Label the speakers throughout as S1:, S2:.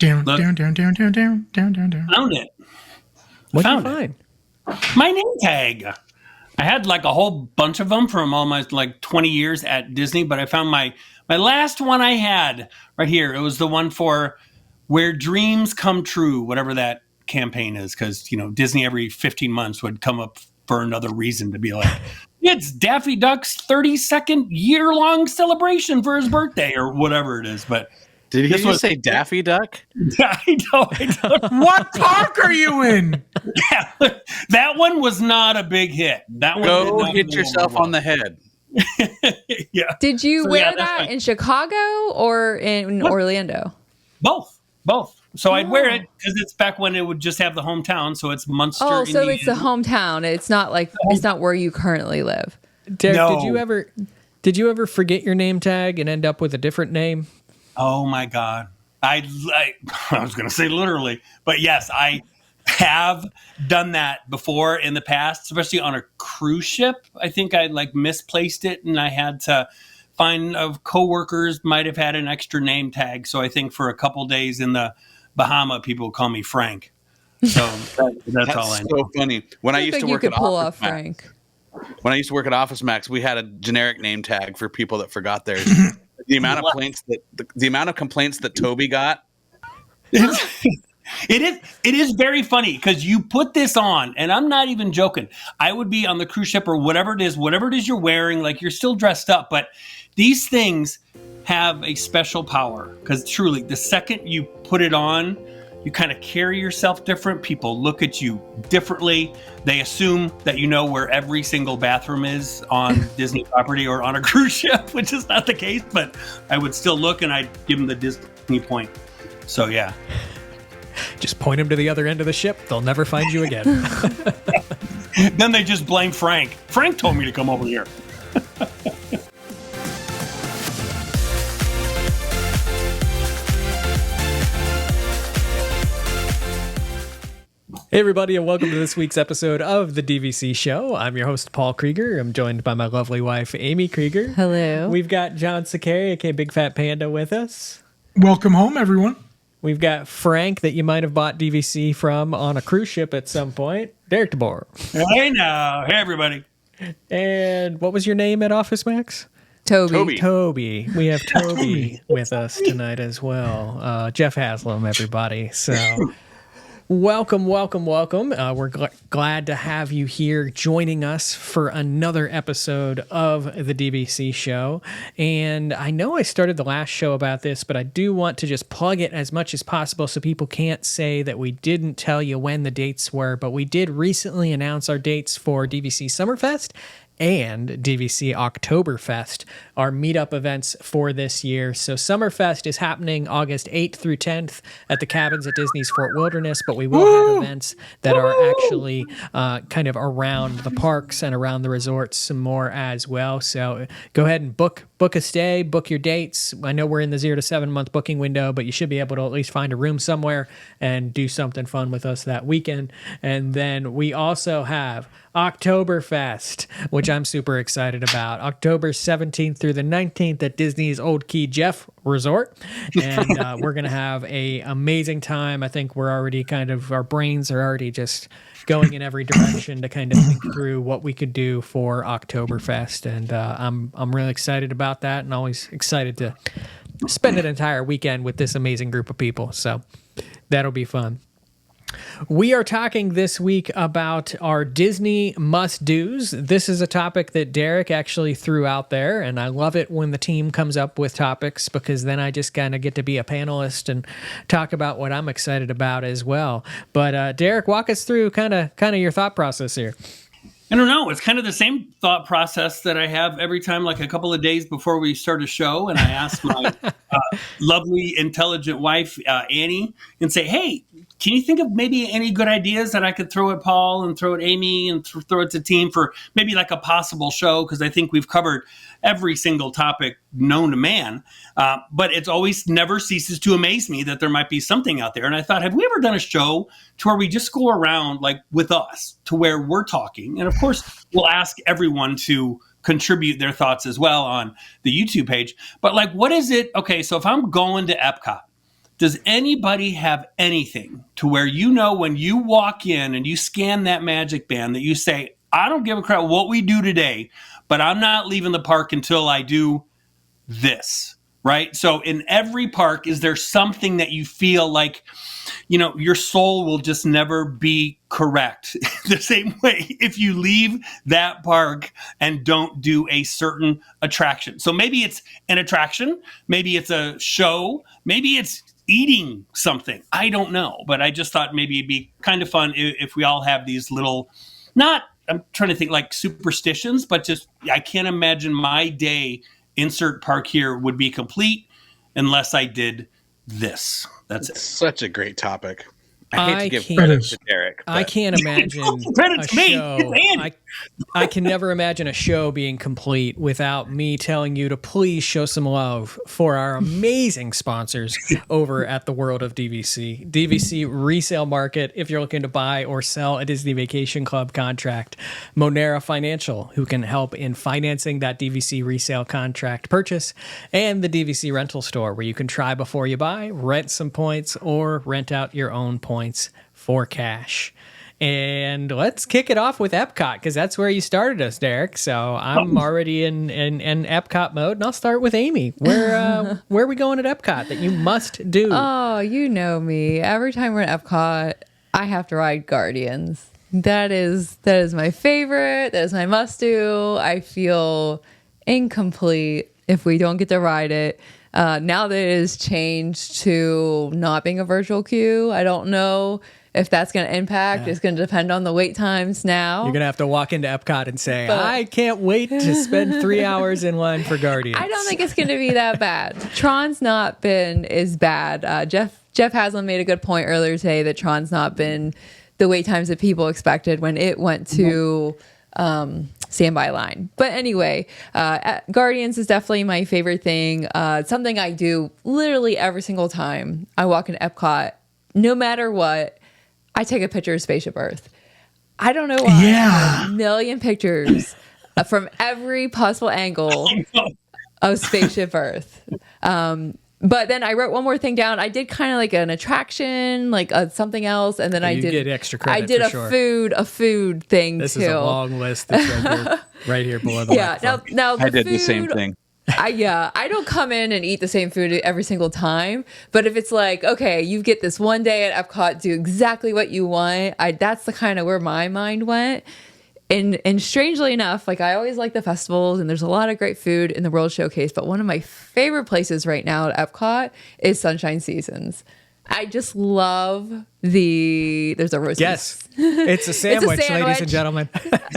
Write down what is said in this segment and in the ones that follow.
S1: Down,
S2: Look.
S1: down, down, down, down, down, down, down, down.
S2: Found it.
S3: What'd you
S2: Found it.
S3: find?
S2: My name tag. I had like a whole bunch of them from almost like 20 years at Disney, but I found my last one I had right here. It was the one for Where Dreams Come True, whatever that campaign is, because Disney every 15 months would come up for another reason to be like, it's Daffy Duck's 32nd year-long celebration for his birthday or whatever it is. But
S4: did he just say Daffy Duck?
S2: I don't.
S1: What park are you in?
S2: Yeah, that one was not a big hit. That one
S4: Go hit yourself on the head.
S2: Yeah.
S5: Did you wear
S2: that's
S5: that in Chicago or in Orlando?
S2: Both. So I'd wear it because it's back when it would just have the hometown. So it's Munster.
S5: Oh, so
S2: Indiana.
S5: it's the hometown. It's not like it's not where you currently live.
S3: Derek,
S2: No.
S3: did you ever forget your name tag and end up with a different name?
S2: Oh my God. I was going to say literally, but yes, I have done that before in the past, especially on a cruise ship. I think I misplaced it and I had to find coworkers might have had an extra name tag. So I think for a couple days in the Bahama, people call me Frank. So that's all I know.
S4: So funny. When I used to work at
S5: pull off
S4: Office Max,
S5: Frank.
S4: when I used to work at Office Max, we had a generic name tag for people that forgot theirs. The amount of complaints that Toby got.
S2: It is very funny because you put this on, and I'm not even joking. I would be on the cruise ship or whatever it is you're wearing, like you're still dressed up, but these things have a special power because truly, the second you put it on, you kind of carry yourself different. People look at you differently. They assume that you know where every single bathroom is on Disney property or on a cruise ship, which is not the case, but I would still look and I'd give them the Disney point. So, yeah.
S3: Just point them to the other end of the ship. They'll never find you again.
S2: Then they just blame Frank. Frank told me to come over here.
S3: Hey, everybody, and welcome to this week's episode of the DVC Show. I'm your host, Paul Krieger. I'm joined by my lovely wife, Amy Krieger.
S5: Hello.
S3: We've got John Sakari, aka Big Fat Panda, with us.
S1: Welcome home, everyone.
S3: We've got Frank, that you might have bought DVC from on a cruise ship at some point. Derek DeBoer.
S2: Hey, now. Hey, everybody.
S3: And what was your name at Office Max?
S5: Toby.
S3: We have Toby with us tonight as well. Jeff Haslam, everybody. So welcome. We're glad to have you here joining us for another episode of the DVC Show. And I know I started the last show about this, but I do want to just plug it as much as possible so people can't say that we didn't tell you when the dates were. But we did recently announce our dates for DVC Summerfest and DVC Oktoberfest, our meetup events for this year. So Summerfest is happening August 8th through 10th at the cabins at Disney's Fort Wilderness, but we will have events that are actually kind of around the parks and around the resorts some more as well. So go ahead and book a stay, book your dates. I know we're in the 0 to 7 month booking window, but you should be able to at least find a room somewhere and do something fun with us that weekend. And then we also have Oktoberfest, which I'm super excited about. October 17th through the 19th at Disney's Old Key Jeff Resort. And we're going to have an amazing time. I think we're already our brains are already just going in every direction to kind of think through what we could do for Oktoberfest. And I'm really excited about that and always excited to spend an entire weekend with this amazing group of people. So that'll be fun. We are talking this week about our Disney must-dos. This is a topic that Derek actually threw out there, and I love it when the team comes up with topics because then I just kind of get to be a panelist and talk about what I'm excited about as well. But Derek, walk us through kind of your thought process here.
S2: I don't know. It's kind of the same thought process that I have every time, like a couple of days before we start a show. And I ask my lovely, intelligent wife, Annie, and say, hey, can you think of maybe any good ideas that I could throw at Paul and throw at Amy and throw it to the team for maybe like a possible show? Because I think we've covered every single topic known to man. But it's always never ceases to amaze me that there might be something out there. And I thought, have we ever done a show to where we just go around like with us to where we're talking? And of course, we'll ask everyone to contribute their thoughts as well on the YouTube page. But like, what is it? Okay, so if I'm going to Epcot Does anybody have anything to where when you walk in and you scan that magic band that you say, I don't give a crap what we do today, but I'm not leaving the park until I do this, right? So in every park, is there something that you feel like, your soul will just never be correct the same way if you leave that park and don't do a certain attraction? So maybe it's an attraction, maybe it's a show, maybe it's eating something. I don't know, but I just thought maybe it'd be kind of fun if we all have these little, I'm trying to think like superstitions, but just, I can't imagine my day, insert park here, would be complete unless I did this. That's it.
S4: Such a great topic. I hate to give
S3: can't-
S4: credit to Derek.
S3: I
S4: but-
S3: can't imagine
S2: Credit
S3: a
S2: to me.
S3: show.
S2: It's Andy.
S3: I can never imagine a show being complete without me telling you to please show some love for our amazing sponsors over at the World of DVC. DVC Resale Market, if you're looking to buy or sell a Disney Vacation Club contract. Monera Financial, who can help in financing that DVC resale contract purchase. And the DVC Rental Store, where you can try before you buy, rent some points, or rent out your own points for cash. And let's kick it off with Epcot, because that's where you started us, Derek. So I'm already in Epcot mode, and I'll start with Amy. Where are we going at Epcot that you must do?
S5: Oh, you know me. Every time we're at Epcot, I have to ride Guardians. That is my favorite. That is my must do. I feel incomplete if we don't get to ride it. Now that it is changed to not being a virtual queue, I don't know if that's going to impact. It's going to depend on the wait times now.
S3: You're going to have to walk into Epcot and say, I can't wait to spend 3 hours in line for Guardians.
S5: I don't think it's going to be that bad. Tron's not been as bad. Jeff Haslam made a good point earlier today that Tron's not been the wait times that people expected when it went to standby line. But anyway, Guardians is definitely my favorite thing. Something I do literally every single time I walk into Epcot, no matter what. I take a picture of Spaceship Earth. I don't know why.
S1: Yeah.
S5: I have a million pictures from every possible angle of Spaceship Earth. But then I wrote one more thing down. I did kind of like an attraction, like something else, and then
S3: You get extra credit.
S5: I did
S3: for
S5: a food thing
S3: This
S5: too.
S3: is a long list that's right here below the microphone.
S5: Now
S4: I did the
S5: food,
S4: same thing.
S5: I don't come in and eat the same food every single time, but if it's like, okay, you get this one day at Epcot, do exactly what you want. That's the kind of where my mind went. And strangely enough, like I always like the festivals and there's a lot of great food in the World Showcase, but one of my favorite places right now at Epcot is Sunshine Seasons. I just love there's a roast beef.
S3: Yes, it's a sandwich, ladies
S5: sandwich.
S3: and gentlemen.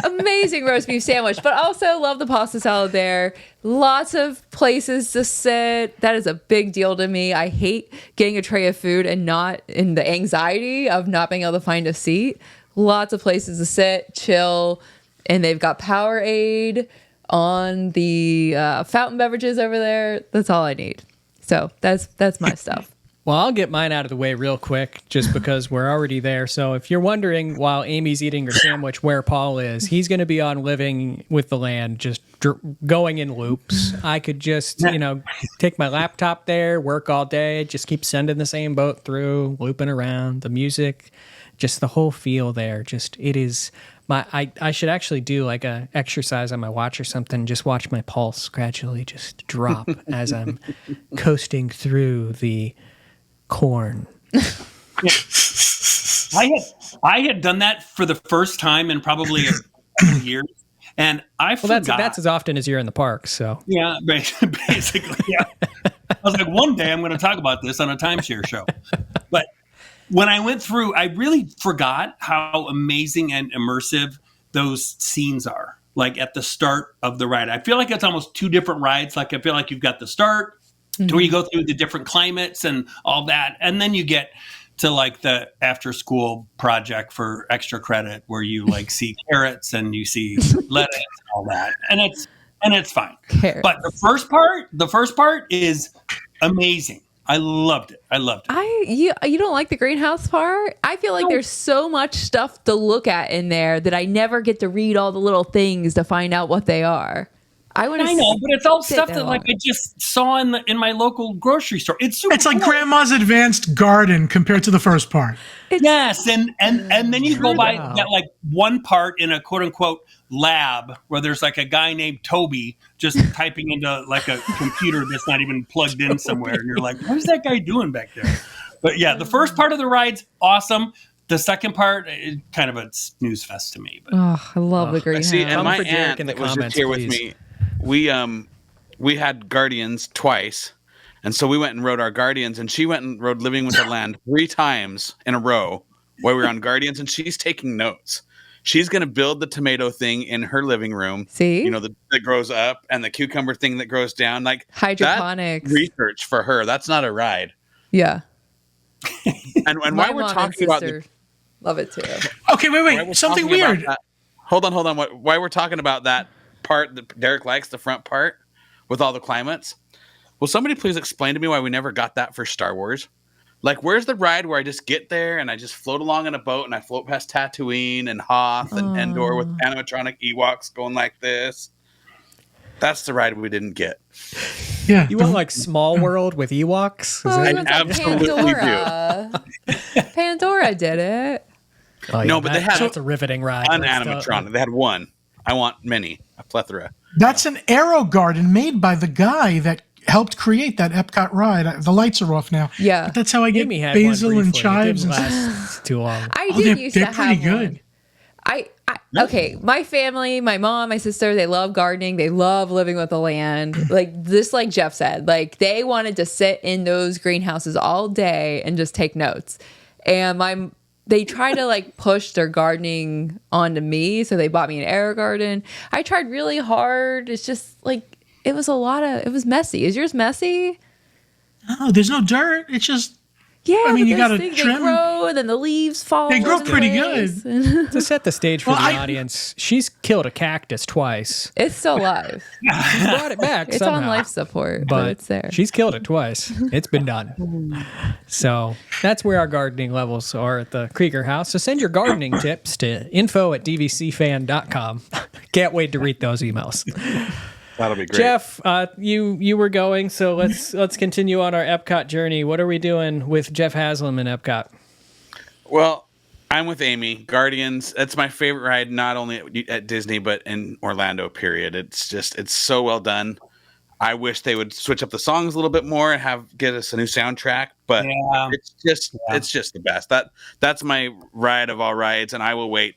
S5: Amazing roast beef sandwich, but also love the pasta salad there. Lots of places to sit. That is a big deal to me. I hate getting a tray of food and not in the anxiety of not being able to find a seat. Lots of places to sit, chill, and they've got Powerade on the fountain beverages over there. That's all I need. So that's my stuff.
S3: Well, I'll get mine out of the way real quick just because we're already there. So if you're wondering while Amy's eating her sandwich where Paul is, he's going to be on Living with the Land, just going in loops. I could just, take my laptop there, work all day, just keep sending the same boat through, looping around, the music, just the whole feel there. Just, it is... I should actually do like a exercise on my watch or something. Just watch my pulse gradually just drop as I'm coasting through the corn.
S2: I had done that for the first time in probably a couple years, and I forgot.
S3: That's as often as you're in the park. So
S2: yeah, basically, yeah. I was like, one day I'm going to talk about this on a timeshare show, but when I went through, I really forgot how amazing and immersive those scenes are. Like at the start of the ride, I feel like it's almost two different rides. Like I feel like you've got the start to where you go through the different climates and all that, and then you get to like the after school project for extra credit where you like see carrots and you see lettuce and all that, and it's fine.
S5: Carrots.
S2: But the first part is amazing. I loved it.
S5: You don't like the greenhouse part? I feel like there's so much stuff to look at in there that I never get to read all the little things to find out what they are. I want
S2: I
S5: to.
S2: know, but it's all
S5: sit
S2: stuff
S5: there
S2: that like
S5: longer.
S2: I just saw in my local grocery store. It's super
S1: It's like
S2: cool.
S1: grandma's advanced garden compared to the first part.
S2: Yes, and then you go by
S3: Wow.
S2: that like one part in a quote unquote lab where there's like a guy named Toby just typing into like a computer that's not even plugged in somewhere, and you're like, what is that guy doing back there? But yeah, the first part of the ride's awesome. The second part, kind of a snooze fest to me. But
S5: Oh, I love the
S3: I
S5: greenhouse.
S4: See, and
S3: Come
S4: my
S3: for Derek
S4: aunt
S3: in the
S4: that was just
S3: comments,
S4: here
S3: please.
S4: with me, we had Guardians twice, and so we went and rode our Guardians, and she went and rode Living with the Land 3 times in a row while we were on Guardians, and she's taking notes. She's going to build the tomato thing in her living room.
S5: See?
S4: You know, that grows up, and the cucumber thing that grows down. Like
S5: Hydroponics.
S4: that's research for her. That's not a ride.
S5: Yeah.
S4: And
S5: My
S4: while we're
S5: mom and
S4: talking about
S5: sister love it too.
S1: Okay, wait. Something weird.
S4: Hold on. Why we're talking about that part that Derek likes, the front part with all the climates? Will somebody please explain to me why we never got that for Star Wars? Like, where's the ride where I just get there and I just float along in a boat and I float past Tatooine and Hoth and Endor with animatronic Ewoks going like this? That's the ride we didn't get.
S1: Yeah.
S3: You want like Small World with Ewoks?
S5: Well,
S4: I
S5: it was like
S4: absolutely
S5: Pandora. Pandora did it.
S3: Oh,
S4: No, but they had
S3: that's a riveting ride.
S4: An
S3: That's
S4: animatronic. They had one. I want many, a plethora.
S1: That's an aero garden made by the guy that helped create that Epcot ride. The lights are off now.
S5: Yeah.
S1: But that's how I get
S3: Amy had
S1: basil
S3: one
S1: and
S3: briefly.
S1: chives.
S3: It
S1: And
S3: didn't
S1: stuff.
S3: last too long.
S5: I
S1: Oh,
S5: did
S1: they're
S5: used to have
S1: pretty good.
S5: one. Okay, my family, my mom, my sister, they love gardening. They love living with the land. Like Jeff said, like they wanted to sit in those greenhouses all day and just take notes. And they tried to like push their gardening onto me. So they bought me an air garden. I tried really hard. It's just like, it was messy. Is yours messy?
S1: Oh, there's no dirt. It's just
S5: Yeah,
S1: I mean,
S5: but
S1: you
S5: those
S1: gotta
S5: things,
S1: trim.
S5: They grow, and then the leaves fall.
S1: They grow
S5: into
S1: pretty
S5: place.
S3: To set the stage for
S1: Well,
S3: the
S1: I-
S3: audience, she's killed a cactus twice.
S5: It's still alive.
S3: She brought it back
S5: It's
S3: somehow.
S5: on life support, but it's there.
S3: She's killed it twice. It's been done. So that's where our gardening levels are at the Krieger house. So send your gardening tips to info@dvcfan.com. Can't wait to read those emails.
S4: That'll be great.
S3: Jeff, you were going, so let's continue on our Epcot journey. What are we doing with Jeff Haslam in Epcot?
S4: Well, I'm with Amy. Guardians, that's my favorite ride, not only at Disney, but in Orlando, period. It's so well done. I wish they would switch up the songs a little bit more and get us a new soundtrack, but
S2: Yeah.
S4: it's just the best. That's my ride of all rides, and I will wait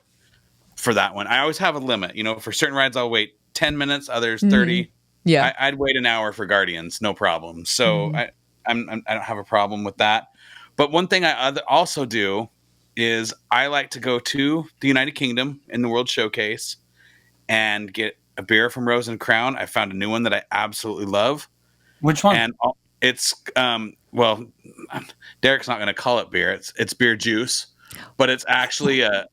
S4: for that one. I always have a limit. For certain rides I'll wait 10 minutes, others 30.
S5: Yeah.
S4: I'd wait an hour for Guardians, no problem. So I don't have a problem with that. But one thing I also do is I like to go to the United Kingdom in the World Showcase and get a beer from Rose and Crown. I found a new one that I absolutely love.
S2: Which one?
S4: And it's well, Derek's not going to call it beer. It's beer juice, but it's actually a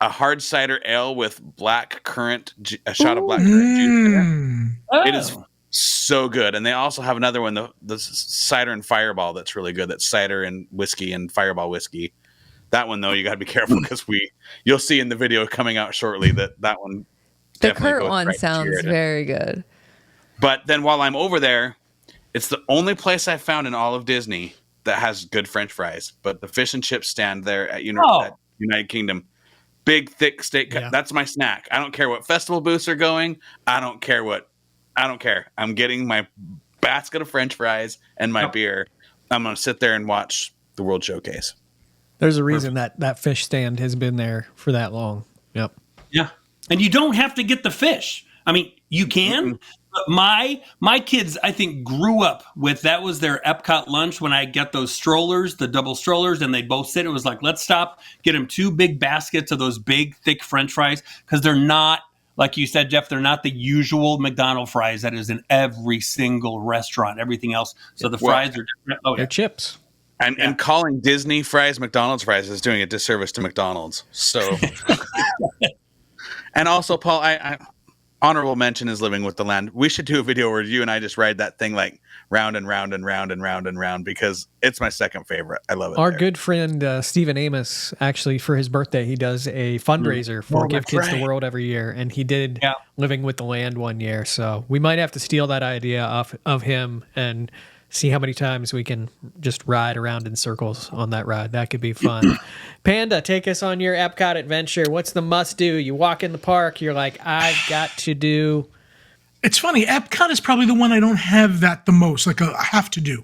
S4: hard cider ale with black currant, a shot of black currant juice in it.
S2: Oh.
S4: It is so good. And they also have another one, the cider and fireball, that's really good. That's cider and whiskey and fireball whiskey. That one, though, you got to be careful because you'll see in the video coming out shortly that one.
S5: The
S4: definitely
S5: current
S4: goes
S5: one
S4: right to
S5: sounds
S4: your-
S5: very good.
S4: But then while I'm over there, it's the only place I found in all of Disney that has good French fries. But the fish and chips stand there at United Kingdom. Big, thick steak.
S3: Yeah.
S4: That's my snack. I don't care what festival booths are going. I don't care. I'm getting my basket of French fries and my beer. I'm going to sit there and watch the World Showcase.
S3: There's a reason that fish stand has been there for that long. Yep.
S2: Yeah. And you don't have to get the fish. I mean, you can. But my kids, I think, grew up with that was their Epcot lunch when I get those strollers, the double strollers, and they both sit. It was like, let's stop, get them 2 big baskets of those big, thick French fries because they're not, like you said, Jeff, they're not the usual McDonald's fries that is in every single restaurant, everything else. So the fries are different. Oh,
S3: They're
S2: yeah.
S3: chips.
S4: And calling Disney fries McDonald's fries is doing a disservice to McDonald's. So, and also, Paul, honorable mention is Living with the Land. We should do a video where you and I just ride that thing like round and round and round and round and round, because it's my second favorite. I love it.
S3: Our good friend Stephen Amos, actually, for his birthday, he does a fundraiser for Give Kids the World every year, and he did Living with the Land one year. So we might have to steal that idea off of him and see how many times we can just ride around in circles on that ride. That could be fun. Panda, take us on your Epcot adventure. What's the must do? You walk in the park, you're like, I've got to do.
S1: It's funny. Epcot is probably the one I don't have that the most, like I have to do.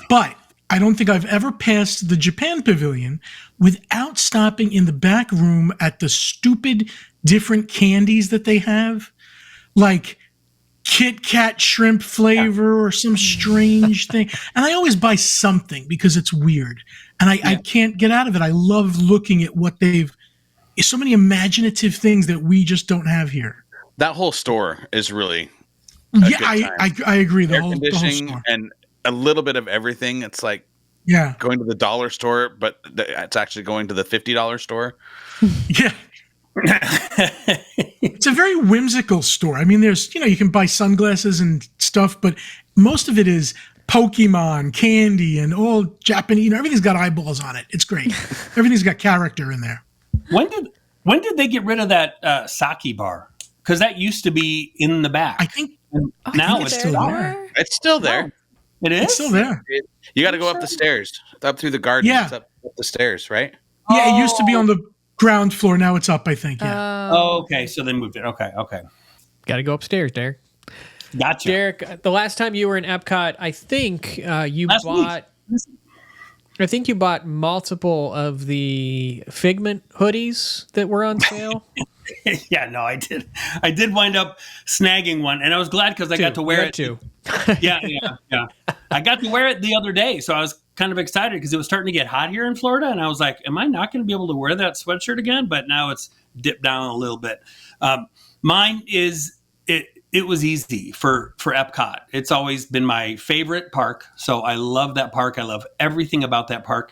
S1: But I don't think I've ever passed the Japan Pavilion without stopping in the back room at the stupid different candies that they have. Like Kit Kat shrimp flavor or some strange thing. And I always buy something because it's weird. And I can't get out of it. I love looking at what so many imaginative things that we just don't have here.
S4: That whole store is really
S1: I agree. The
S4: air
S1: whole
S4: conditioning
S1: store.
S4: and a little bit of everything. It's like going to the dollar store, but it's actually going to the $50 store.
S1: Yeah. It's a very whimsical store. I mean, there's, you can buy sunglasses and stuff, but most of it is Pokemon, candy, and all Japanese. Everything's got eyeballs on it. It's great. Everything's got character in there.
S2: When did they get rid of that sake bar? Because that used to be in the back.
S1: I think
S2: now
S1: it's still there.
S4: It's still there.
S2: It is?
S1: It's still there.
S4: You got to go up the stairs, up through the garden, up the stairs, right?
S1: Yeah, it used to be on the ground floor. Now it's up, I think. Yeah.
S2: Okay. So they moved it. Okay.
S3: Got to go upstairs, Derek.
S2: Gotcha.
S3: Derek, the last time you were in Epcot, I think you bought multiple of the Figment hoodies that were on sale.
S2: Yeah, no, I did. I did wind up snagging one, and I was glad because I got to wear it
S3: too.
S2: Yeah. I got to wear it the other day, so I was kind of excited because it was starting to get hot here in Florida, and I was like, am I not going to be able to wear that sweatshirt again? But now it's dipped down a little bit. Mine is it was easy for Epcot. It's always been my favorite park, so I love that park. I love everything about that park.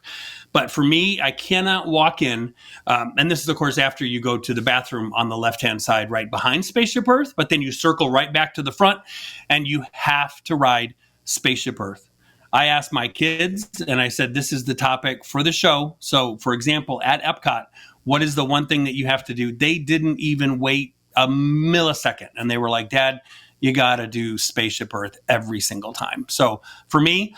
S2: But for me, I cannot walk in, and this is, of course, after you go to the bathroom on the left-hand side right behind Spaceship Earth, but then you circle right back to the front, and you have to ride Spaceship Earth. I asked my kids, and I said, this is the topic for the show. So, for example, at Epcot, what is the one thing that you have to do? They didn't even wait a millisecond, and they were like, Dad, you got to do Spaceship Earth every single time. So for me,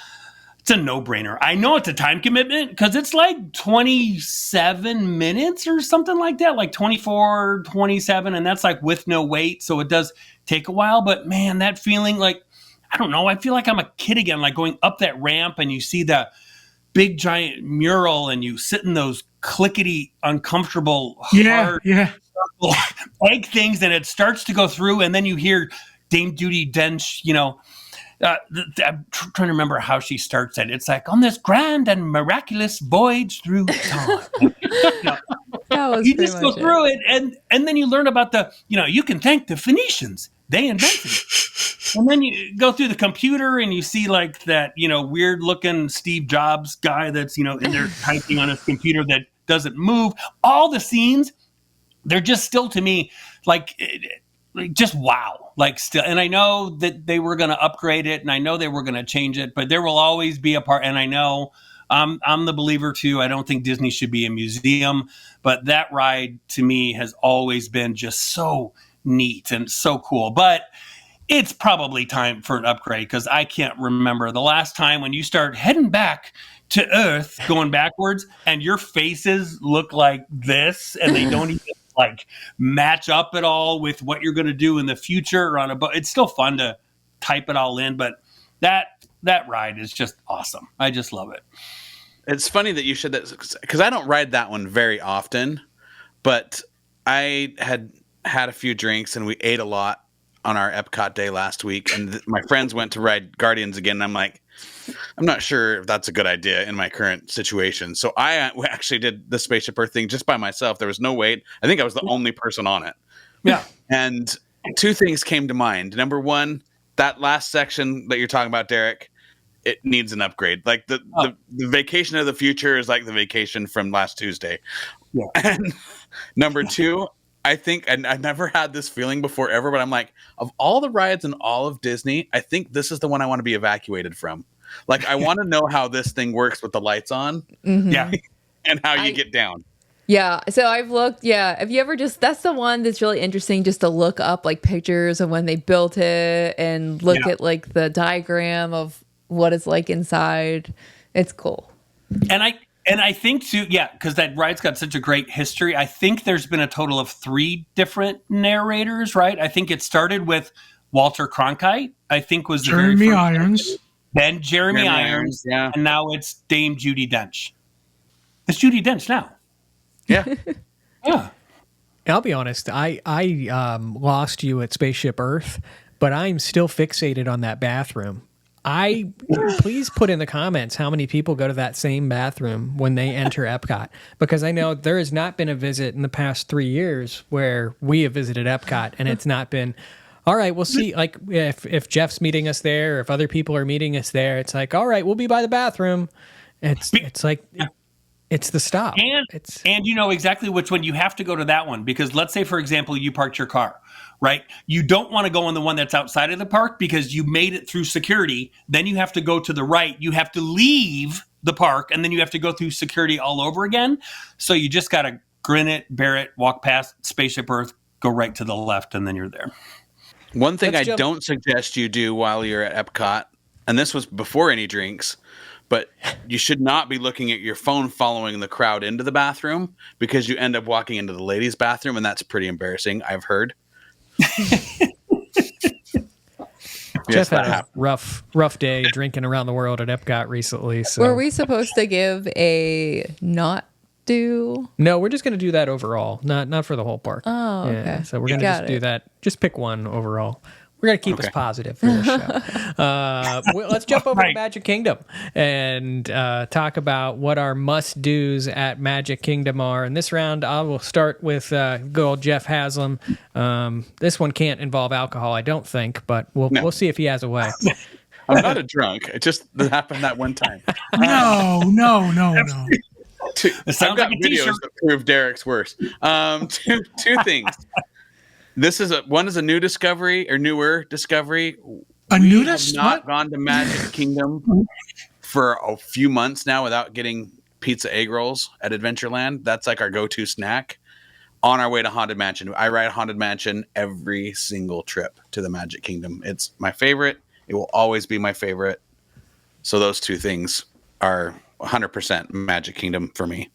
S2: it's a no-brainer. I know it's a time commitment because it's like 27 minutes or something like that, like 24, 27, and that's like with no wait. So it does take a while, but man, that feeling, like, I don't know, I feel like I'm a kid again, like going up that ramp and you see the big giant mural and you sit in those clickety, uncomfortable, hard egg things, and it starts to go through, and then you hear Dame Judi Dench, I'm trying to remember how she starts it. It's like, on this grand and miraculous voyage through time. You just go through it, and then you learn about you can thank the Phoenicians. They invented it. And then you go through the computer and you see like that, weird looking Steve Jobs guy that's, in there typing on his computer that doesn't move. All the scenes, they're just still to me like just wow, like still. And I know that they were going to upgrade it, and I know they were going to change it, but there will always be a part. And I know I'm the believer too. I don't think Disney should be a museum, but that ride to me has always been just so neat and so cool. But it's probably time for an upgrade because I can't remember the last time when you start heading back to Earth, going backwards, and your faces look like this, and they don't even like match up at all with what you're going to do in the future or on a boat. It's still fun to type it all in, but that ride is just awesome. I just love it.
S4: It's funny that you said that because I don't ride that one very often, but I had a few drinks and we ate a lot on our Epcot day last week, and my friends went to ride Guardians again, and I'm like, I'm not sure if that's a good idea in my current situation. So I actually did the Spaceship Earth thing just by myself. There was no wait. I think I was the only person on it.
S2: Yeah.
S4: And two things came to mind. Number one, that last section that you're talking about, Derek, it needs an upgrade. Like the Vacation of the Future is like the vacation from last Tuesday. Yeah. And number two, I think, and I've never had this feeling before ever, but I'm like, of all the rides in all of Disney, I think this is the one I want to be evacuated from. Like, I want to know how this thing works with the lights on
S2: Yeah.
S4: and how you get down.
S5: Yeah. So I've looked. Yeah. Have you ever that's the one that's really interesting just to look up like pictures of when they built it and look at like the diagram of what it's like inside. It's cool.
S2: And I think too, because that ride's got such a great history. I think there's been a total of 3 different narrators, right? I think it started with Walter Cronkite, I think was the
S1: Jeremy
S2: very first.
S1: Irons.
S2: Then Jeremy Irons,
S4: yeah.
S2: and now it's Dame Judi Dench. It's Judi Dench now.
S4: Yeah.
S2: Yeah.
S3: I'll be honest. I lost you at Spaceship Earth, but I'm still fixated on that bathroom. Please put in the comments how many people go to that same bathroom when they enter Epcot, because I know there has not been a visit in the past 3 years where we have visited Epcot and it's not been, all right, we'll see. Like if Jeff's meeting us there, or if other people are meeting us there, it's like, all right, we'll be by the bathroom. It's like, it's the stop.
S2: And you know exactly which one you have to go to that one, because let's say, for example, you parked your car, right? You don't want to go on the one that's outside of the park because you made it through security. Then you have to go to the right. You have to leave the park, and then you have to go through security all over again. So you just got to grin it, bear it, walk past Spaceship Earth, go right to the left, and then you're there.
S4: One thing I don't suggest you do while you're at Epcot, and this was before any drinks, but you should not be looking at your phone following the crowd into the bathroom, because you end up walking into the ladies' bathroom, and that's pretty embarrassing, I've heard.
S3: Jeff had a rough day drinking around the world at Epcot recently. So.
S5: Were we supposed to give a not do?
S3: No, we're just going to do that overall, not for the whole park.
S5: Oh, okay.
S3: Yeah, so we're going to just do that. Just pick one overall. We're going to keep us positive for this show. Let's jump over to Magic Kingdom and talk about what our must-dos at Magic Kingdom are. And this round, I will start with good old Jeff Haslam. This one can't involve alcohol, I don't think, but we'll see if he has a way.
S4: I'm not a drunk. It just happened that one time.
S1: No.
S2: I've
S4: got videos that prove Derek's worse. Two things. One is a new discovery or newer discovery.
S1: A nudist?
S4: We have not gone to Magic Kingdom for a few months now without getting pizza egg rolls at Adventureland. That's like our go-to snack on our way to Haunted Mansion. I ride Haunted Mansion every single trip to the Magic Kingdom. It's my favorite. It will always be my favorite. So those two things are 100% Magic Kingdom for me.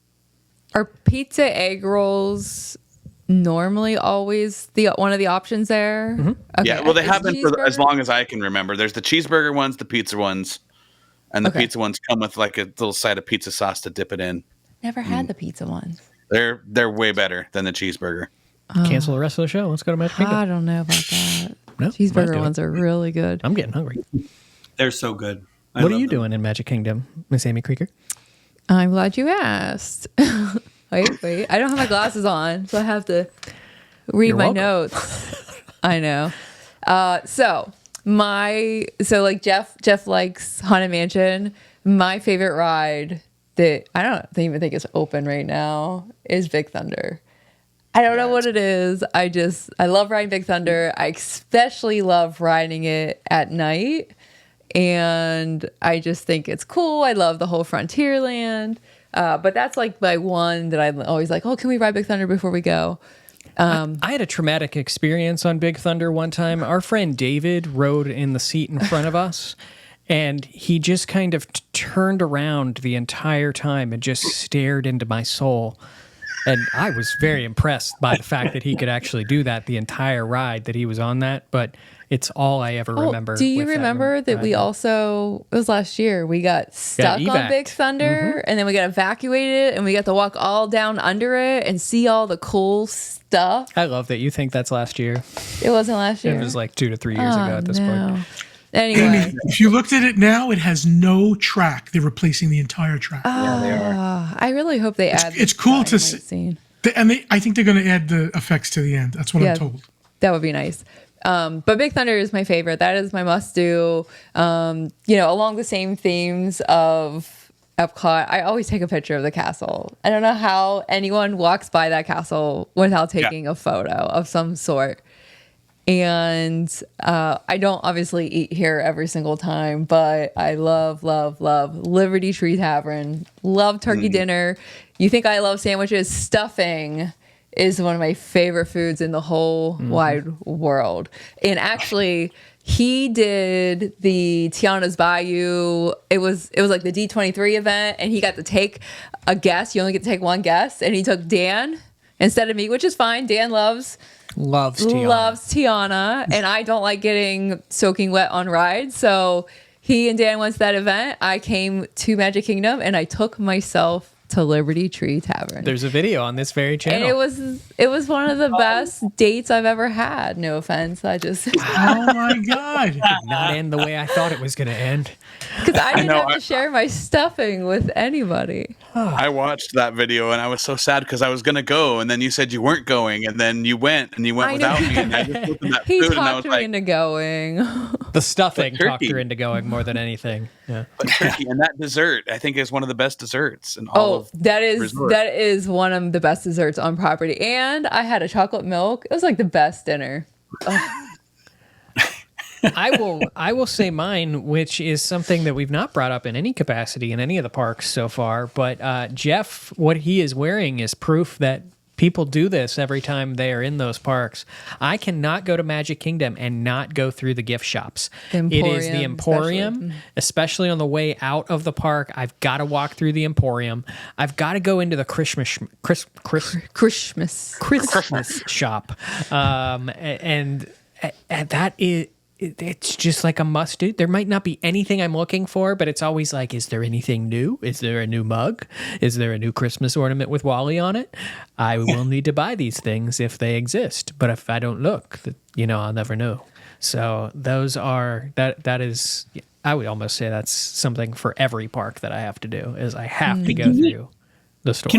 S5: Are pizza egg rolls normally always one of the options there?
S3: Mm-hmm.
S5: Okay.
S4: Yeah, well, they have been for as long as I can remember. There's the cheeseburger ones, the pizza ones, and the pizza ones come with like a little side of pizza sauce to dip it in.
S5: Never had the pizza ones.
S4: They're way better than the cheeseburger.
S3: Cancel the rest of the show. Let's go to Magic Kingdom.
S5: I don't know about that.
S3: No,
S5: Cheeseburger ones are really good.
S3: I'm getting hungry.
S2: They're so good.
S3: What are you doing in Magic Kingdom, Miss Amy Krieger?
S5: I'm glad you asked. Wait. I don't have my glasses on, so I have to read my notes. I know. So Jeff likes Haunted Mansion. My favorite ride that I don't even think is open right now is Big Thunder. I don't know what it is. I love riding Big Thunder. I especially love riding it at night. And I just think it's cool. I love the whole Frontierland. But that's like my one that I'm always like, oh, can we ride Big Thunder before we go?
S3: I had a traumatic experience on Big Thunder one time. Our friend David rode in the seat in front of us, and he just kind of turned around the entire time and just stared into my soul. And I was very impressed by the fact that he could actually do that the entire ride that he was on that. But it's all I ever remember.
S5: Do you remember that we also, it was last year, we got stuck on Big Thunder and then we got evacuated and we got to walk all down under it and see all the cool stuff.
S3: I love that you think that's last year.
S5: It wasn't last year.
S3: It was like 2 to 3 years ago at this point.
S5: Anyway.
S1: If you looked at it now, it has no track. They're replacing the entire track.
S4: Yeah, they are.
S5: I really hope they add.
S1: It's cool to see. I think they're going to add the effects to the end. That's what I'm told.
S5: That would be nice. But Big Thunder is my favorite. That is my must do. Along the same themes of Epcot, I always take a picture of the castle. I don't know how anyone walks by that castle without taking a photo of some sort. And I don't obviously eat here every single time, but I love Liberty Tree Tavern. Love turkey dinner. You think I love sandwiches? Stuffing is one of my favorite foods in the whole wide world. And actually, he did the Tiana's Bayou. It was like the D23 event, and he got to take a guest. You only get to take one guest, and he took Dan instead of me, which is fine. Dan loves Tiana, and I don't like getting soaking wet on rides. So he and Dan went to that event. I came to Magic Kingdom, and I took myself to Liberty Tree Tavern.
S3: There's a video on this very channel.
S5: And it was one of the best dates I've ever had. No offense. I just
S1: Oh my God.
S3: Did not end the way I thought it was going to end.
S5: because I didn't have to share my stuffing with anybody.
S4: I watched that video and I was so sad because I was going to go, and then you said you weren't going, and then you went
S5: I
S4: without
S5: know.
S4: me, and I just looked at that
S5: He
S4: food and I
S5: talked
S4: was
S5: me
S4: like,
S5: into going.
S3: The stuffing
S4: But
S3: talked
S4: turkey.
S3: her into going more than anything. Yeah.
S4: but turkey and that dessert I think is one of the best desserts in all of
S5: That
S4: resort.
S5: is one of the best desserts on property. And I had a chocolate milk. It was like the best dinner.
S3: I will say mine, which is something that we've not brought up in any capacity in any of the parks so far. But Jeff, what he is wearing is proof that people do this every time they are in those parks. I cannot go to Magic Kingdom and not go through the gift shops.
S5: The
S3: It is the
S5: Emporium,
S3: Emporium, especially on the way out of the park. I've got to walk through the Emporium. I've got to go into the Christmas shop, and that is. It's just like a must do. There might not be anything I'm looking for, but it's always like, is there anything new? Is there a new mug? Is there a new Christmas ornament with Wally on it? I will need to buy these things if they exist. But if I don't look, I'll never know. So those are, that is, I would almost say that's something for every park that I have to do, is I have to go through the store.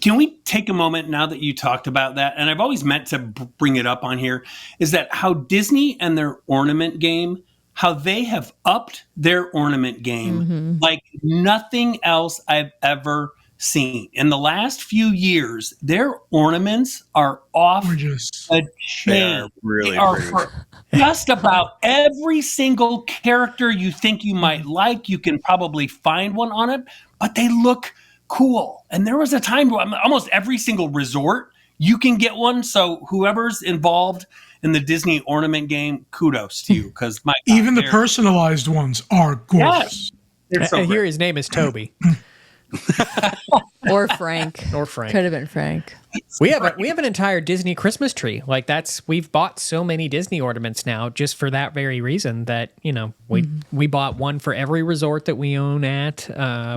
S2: Can we take a moment now that you talked about that? And I've always meant to bring it up on here, is that how Disney and their ornament game, how they have upped their ornament game like nothing else I've ever seen. In the last few years, their ornaments are off
S1: Gorgeous.
S2: a
S4: They
S2: chain.
S4: are really
S2: They are
S4: pretty.
S2: for just about every single character you think you might like. You can probably find one on it, but they look cool. And there was a time where almost every single resort you can get one. So whoever's involved in the Disney ornament game, kudos to you, because
S1: Even the personalized ones are gorgeous.
S2: They're so
S3: I hear
S2: great.
S3: his name is Toby.
S5: Or Frank. Could have been Frank.
S3: We have an entire Disney Christmas tree. Like we've bought so many Disney ornaments now just for that very reason that, we bought one for every resort that we own at.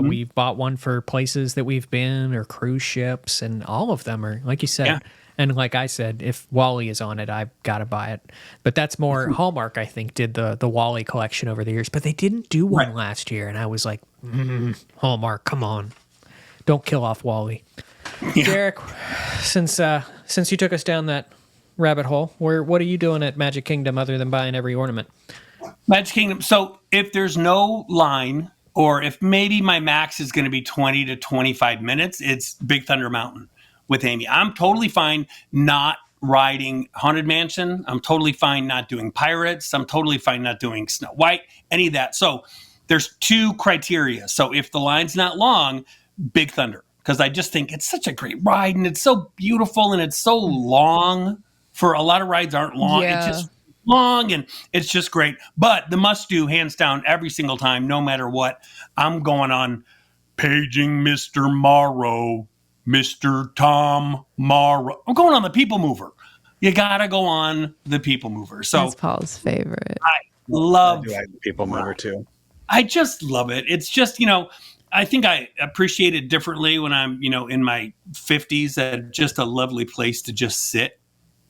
S3: We've bought one for places that we've been or cruise ships, and all of them are, like you said.
S2: Yeah.
S3: And like I said, if Wally is on it, I've got to buy it. But that's more Hallmark, I think, did the Wally collection over the years. But they didn't do one last year. And I was like, Hallmark, come on. Don't kill off Wally.
S2: Yeah.
S3: Derek, since you took us down that rabbit hole, what are you doing at Magic Kingdom other than buying every ornament?
S2: Magic Kingdom. So if there's no line, or if maybe my max is going to be 20 to 25 minutes, it's Big Thunder Mountain with Amy. I'm totally fine not riding Haunted Mansion. I'm totally fine not doing Pirates. I'm totally fine not doing Snow White, any of that. So there's two criteria. So if the line's not long, Big Thunder, because I just think it's such a great ride, and it's so beautiful, and it's so long. For a lot of rides aren't long.
S5: Yeah.
S2: It's just long, and it's just great. But the must-do, hands down, every single time, no matter what, I'm going on Paging Mr. Morrow, Mr. Tom Morrow. I'm going on the People Mover. You got to go on the People Mover. So
S5: That's Paul's favorite.
S2: I love
S4: I do like the People Mover too.
S2: I just love it. It's just, I think I appreciate it differently when I'm, in my 50s. Just a lovely place to just sit.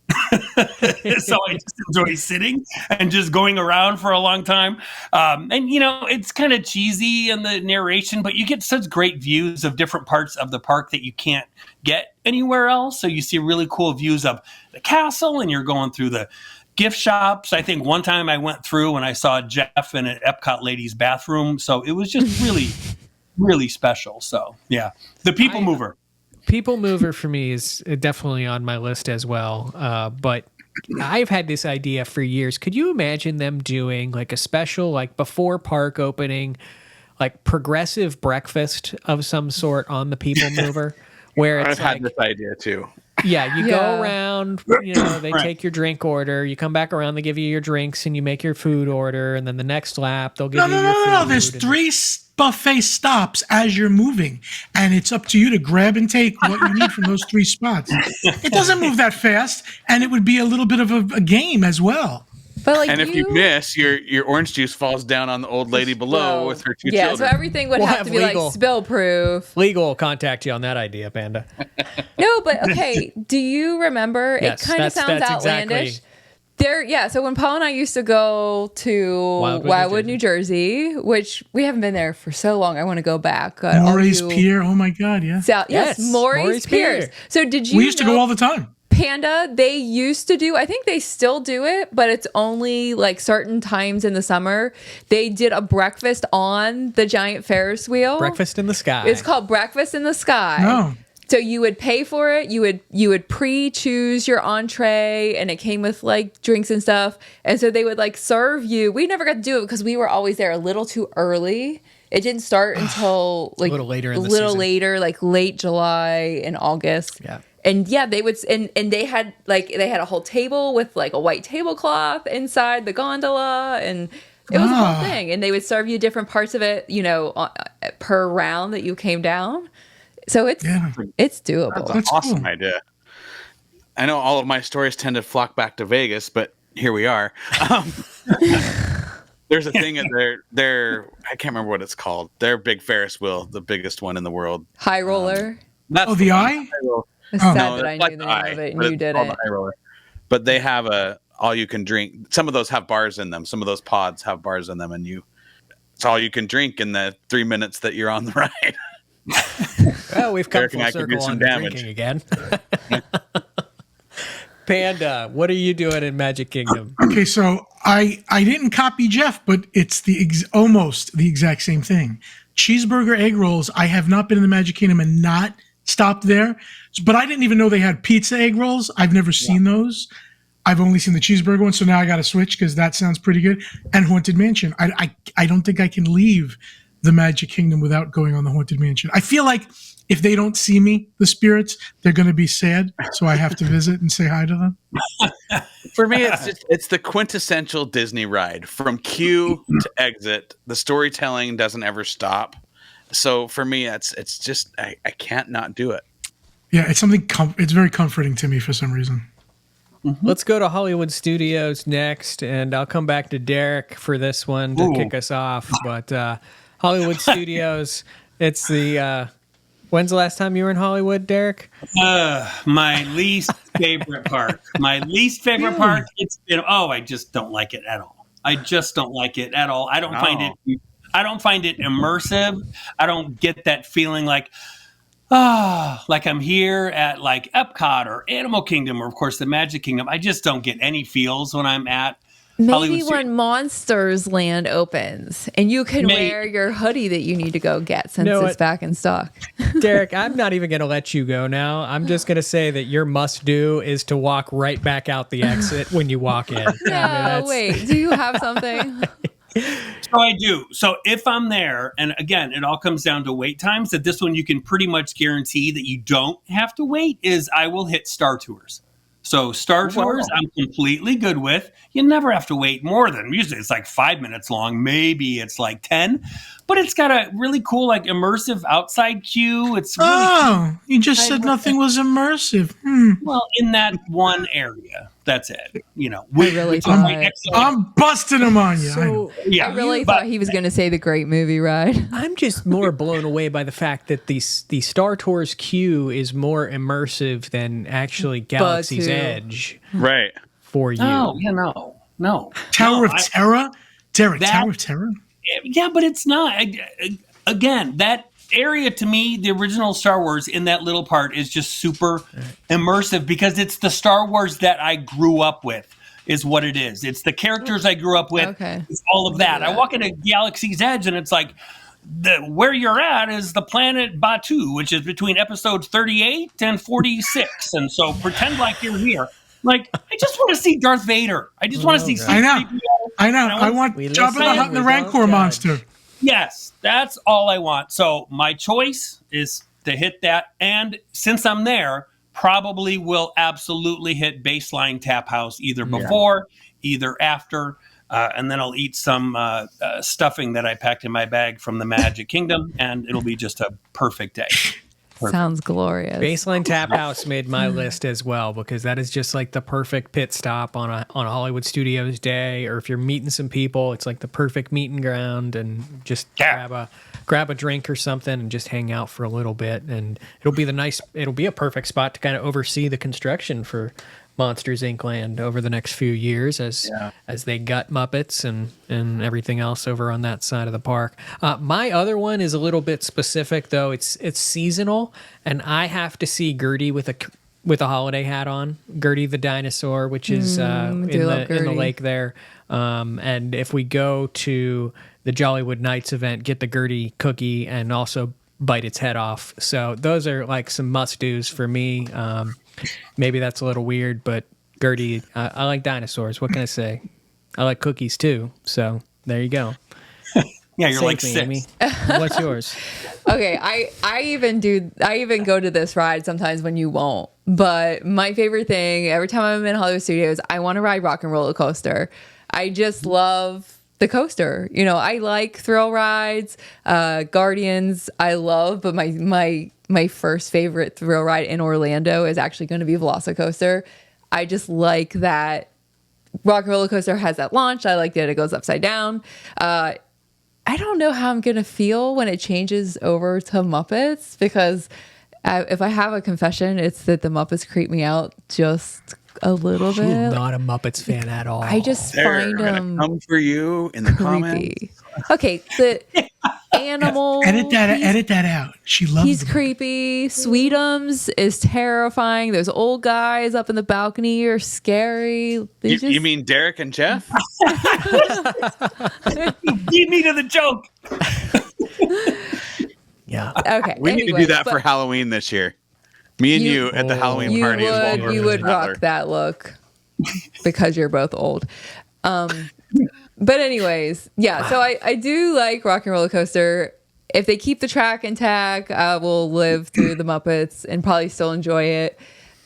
S2: So I just enjoy sitting and just going around for a long time. And, it's kind of cheesy in the narration, but you get such great views of different parts of the park that you can't get anywhere else. So you see really cool views of the castle, and you're going through the gift shops. I think one time I went through and I saw Jeff in an Epcot ladies bathroom. So it was just really really special. So yeah, the People Mover.
S3: People Mover for me is definitely on my list as well. But I've had this idea for years. Could you imagine them doing like a special, like before park opening, like progressive breakfast of some sort on the People Mover, where it's
S4: I've had this idea too.
S3: Yeah, you
S5: Yeah.
S3: go around, they take your drink order, you come back around, they give you your drinks, and you make your food order, and then the next lap, they'll give you your food.
S1: No. There's
S3: and-
S1: 3 buffet stops as you're moving, and it's up to you to grab and take what you need from those 3 spots. It doesn't move that fast, and it would be a little bit of a game as well.
S5: But like,
S4: And if you miss, your orange juice falls down on the old lady below with her 2 children.
S5: so everything would
S3: We'll
S5: have
S3: have
S5: to be
S3: legal.
S5: like spill proof.
S3: Legal will contact you on that idea, Panda.
S5: No, but okay. Do you remember?
S3: Yes,
S5: it kind of
S3: that's
S5: sounds outlandish. So when Paul and I used to go to Wildwood, New Jersey, which we haven't been there for so long, I want to go back.
S1: Maurice Pier, oh my God, yeah.
S5: Yes, Maurice Piers.
S3: Pier.
S5: So did you?
S1: We used to go all the time.
S5: Panda, they used to do, I think they still do it, but it's only like certain times in the summer. They did a breakfast on the giant Ferris wheel.
S3: Breakfast in the Sky.
S5: It's called Breakfast in the Sky.
S1: No.
S5: So you would pay for it. You would pre-choose your entree, and it came with like drinks and stuff. And so they would like serve you. We never got to do it because we were always there a little too early. It didn't start until like
S3: a little later in the
S5: little
S3: season.
S5: later, like late July and August.
S3: Yeah.
S5: And yeah, they would, and they had a whole table with like a white tablecloth inside the gondola, and it was a whole thing. And they would serve you different parts of it, per round that you came down. So it's doable.
S4: That's an
S1: That's
S4: awesome
S1: cool.
S4: idea. I know all of my stories tend to flock back to Vegas, but here we are. There's a thing at their I can't remember what it's called. Their big Ferris wheel, the biggest one in the world.
S5: High roller.
S4: That's
S1: The
S4: one.
S1: Eye?
S5: It's
S1: Oh.
S5: sad
S4: No,
S5: that I
S4: it's
S5: knew
S4: like
S5: the
S4: the
S5: name
S4: Eye,
S5: of it and
S4: but
S5: you
S4: it's
S5: did
S4: called
S5: it.
S4: the high roller. But they have a all you can drink. Some of those have bars in them. Some of those pods have bars in them, and it's all you can drink in the 3 minutes that you're on the ride.
S3: Well, we've come
S4: Derek and
S3: full
S4: I could do
S3: circle
S4: some
S3: on
S4: damage.
S3: drinking again. Panda, what are you doing in Magic Kingdom?
S1: Okay, so I didn't copy Jeff, but it's almost the exact same thing. Cheeseburger egg rolls. I have not been in the Magic Kingdom and not stopped there, but I didn't even know they had pizza egg rolls. I've never seen those. I've only seen the cheeseburger one, so now I got to switch because that sounds pretty good. And Haunted Mansion. I don't think I can leave the Magic Kingdom without going on the Haunted Mansion. I feel like if they don't see me, the spirits, they're going to be sad. So I have to visit and say hi to them.
S4: For me, it's the quintessential Disney ride. From queue to exit, the storytelling doesn't ever stop. So for me, it's just I can't not do it.
S1: Yeah, it's something. It's very comforting to me for some reason.
S3: Let's go to Hollywood Studios next, and I'll come back to Derek for this one to kick us off. But Hollywood Studios, it's the... when's the last time you were in Hollywood, Derek?
S2: My least favorite park. My least favorite park. It's been. I just don't like it at all. I just don't like it at all. I don't find it immersive. I don't get that feeling like I'm here at like Epcot or Animal Kingdom or of course the Magic Kingdom. I just don't get any feels when I'm at
S5: Maybe
S2: Hollywood
S5: when Monsters Land opens and you can wear your hoodie that you need to go get since it's back in stock.
S3: Derek, I'm not even going to let you go now. I'm just going to say that your must do is to walk right back out the exit when you walk in.
S5: No, wait. Do you have something?
S2: So I do. So if I'm there, and again, it all comes down to wait times, that this one you can pretty much guarantee that you don't have to wait, is I will hit Star Tours. So Star Tours, I'm completely good with. You never have to wait more than, usually it's like 5 minutes long. Maybe it's like 10. But it's got a really cool, like, immersive outside queue. It's really
S1: You just said nothing was immersive.
S2: well, in that one area. That's it.
S5: I really thought.
S1: I'm busting them on you.
S3: So
S5: I really thought he was going to say the Great Movie Ride.
S3: I'm just more blown away by the fact that the Star Tours queue is more immersive than actually Galaxy's Edge
S4: Right.
S3: for you.
S2: Oh, no.
S1: Tower of Terror? Derek, Tower of Terror?
S2: Yeah, but it's not. Again, that area to me, the original Star Wars in that little part is just super immersive because it's the Star Wars that I grew up with is what it is. It's the characters I grew up with.
S5: Okay.
S2: It's all of that. I walk into Galaxy's Edge and it's like, where you're at is the planet Batu, which is between episode 38 and 46. And so pretend like you're here. Like, I just want to see Darth Vader. I just want to see
S1: I know.
S2: C-3PO.
S1: I know. I want
S3: We
S1: Jabba the
S3: listen,
S1: Hutt and the
S3: we
S1: Rancor
S3: don't
S1: monster.
S2: Yes, that's all I want. So my choice is to hit that. And since I'm there, probably will absolutely hit baseline Tap House either before, either after. And then I'll eat some stuffing that I packed in my bag from the Magic Kingdom, and it'll be just a perfect day.
S5: Sounds glorious.
S3: Baseline Tap House made my list as well, because that is just like the perfect pit stop on a Hollywood Studios day, or if you're meeting some people, it's like the perfect meeting ground, and just grab a drink or something and just hang out for a little bit, and it'll be a perfect spot to kind of oversee the construction for Monsters Inc. Land over the next few years as they gut Muppets and everything else over on that side of the park. My other one is a little bit specific, though. It's seasonal, and I have to see Gertie with a holiday hat on. Gertie the dinosaur, which is in the lake there. And if we go to the Jollywood Nights event, get the Gertie cookie and also bite its head off. So those are like some must-dos for me. Maybe that's a little weird, but Gertie, I like dinosaurs. What can I say? I like cookies too. So there you go.
S2: Yeah, you're like
S3: Save
S2: six.
S3: me, Amy. What's yours?
S5: Okay, I even go to this ride sometimes when you won't. But my favorite thing, every time I'm in Hollywood Studios, I want to ride Rock and Roller Coaster. I just love the coaster. You know, I like thrill rides, Guardians I love, but my first favorite thrill ride in Orlando is actually going to be Velocicoaster. I just like that Rock and Roller Coaster has that launch. I like that it goes upside down. I don't know how I'm going to feel when it changes over to Muppets, because if I have a confession, it's that the Muppets creep me out just a little bit.
S3: She's not a Muppets fan at all.
S5: I just find them
S4: come for you in the comments.
S5: creepy. Okay, the animal.
S1: Edit that out. She loves
S5: He's
S1: them.
S5: creepy. Sweetums is terrifying. Those old guys up in the balcony are scary.
S4: You mean Derek and Jeff?
S2: Beat me to the joke.
S3: Yeah.
S5: Okay.
S4: We need to do that for Halloween this year. Me and you at the Halloween party.
S5: You would rock that look because you're both old. But anyways, yeah. So I do like Rock and Roller Coaster. If they keep the track intact, I will live through the Muppets and probably still enjoy it.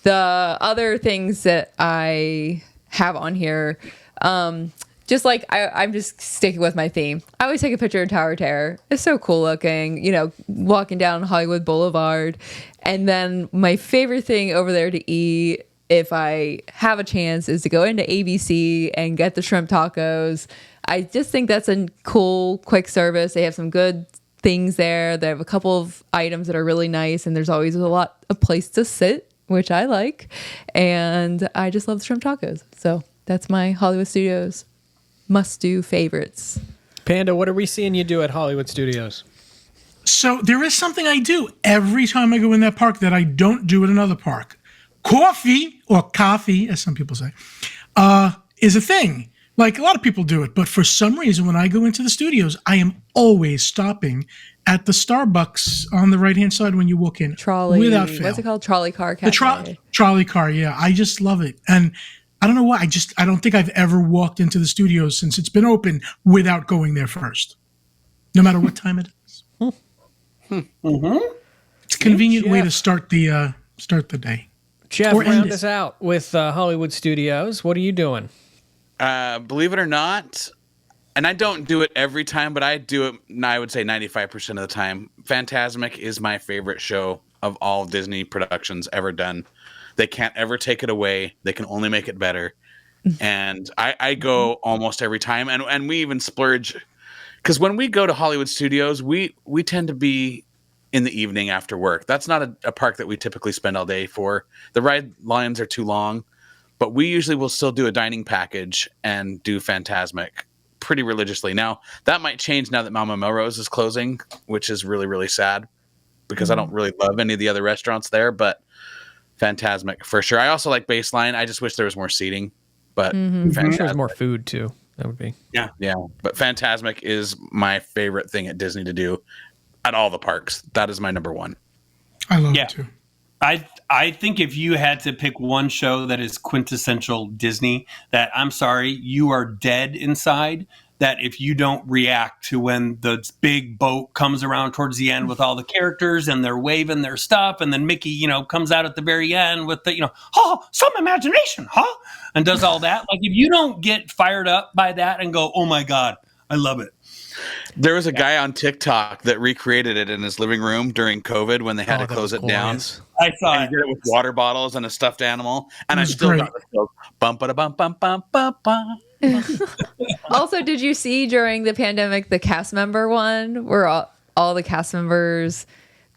S5: The other things that I have on here, just like I'm just sticking with my theme. I always take a picture of Tower of Terror. It's so cool looking, you know, walking down Hollywood Boulevard. And then my favorite thing over there to eat, if I have a chance, is to go into ABC and get the shrimp tacos. I just think that's a cool, quick service. They have some good things there. They have a couple of items that are really nice, and there's always a lot of place to sit, which I like. And I just love the shrimp tacos. So that's my Hollywood Studios must-do favorites.
S3: Panda, what are we seeing you do at Hollywood Studios?
S1: So there is something I do every time I go in that park that I don't do at another park. Coffee, or coffee, as some people say, is a thing. Like, a lot of people do it, but for some reason, when I go into the studios, I am always stopping at the Starbucks on the right-hand side when you walk in.
S5: Trolley.
S1: Without fail.
S5: What's it called? Trolley car cafe.
S1: The trolley car, yeah. I just love it. And I don't know why. I don't think I've ever walked into the studios since it's been open without going there first, no matter what time it is. It's a convenient way to start the day.
S3: Jeff,
S1: Or end
S3: round
S1: it.
S3: us out with Hollywood Studios. What are you doing?
S4: Believe it or not, and I don't do it every time, but I do it, I would say 95% of the time. Fantasmic is my favorite show of all Disney productions ever done. They can't ever take it away. They can only make it better. And I go almost every time. And we even splurge, because when we go to Hollywood Studios, we tend to be in the evening after work. That's not a park that we typically spend all day for. The ride lines are too long, but we usually will still do a dining package and do Fantasmic pretty religiously. Now, that might change now that Mama Melrose is closing, which is really, really sad, because I don't really love any of the other restaurants there, but Fantasmic for sure. I also like Baseline. I just wish there was more seating, but
S3: I'm sure there's more food too. That would be.
S2: Yeah.
S4: Yeah, but Fantasmic is my favorite thing at Disney to do at all the parks. That is my number one.
S1: I love
S2: Yeah.
S1: it too.
S2: I think if you had to pick one show that is quintessential Disney, that I'm sorry, you are dead inside. That if you don't react to when the big boat comes around towards the end with all the characters and they're waving their stuff, and then Mickey, comes out at the very end with the, some imagination, and does all that. Like if you don't get fired up by that and go, oh my God, I love it.
S4: There was a guy on TikTok that recreated it in his living room during COVID when they had to close it down.
S2: I saw
S4: And
S2: it.
S4: he did it with water bottles and a stuffed animal. And I
S1: was
S4: still
S1: great.
S4: got the feels. Bum ba da bum bum bum bum bum.
S5: Also, did you see during the pandemic the cast member one where all the cast members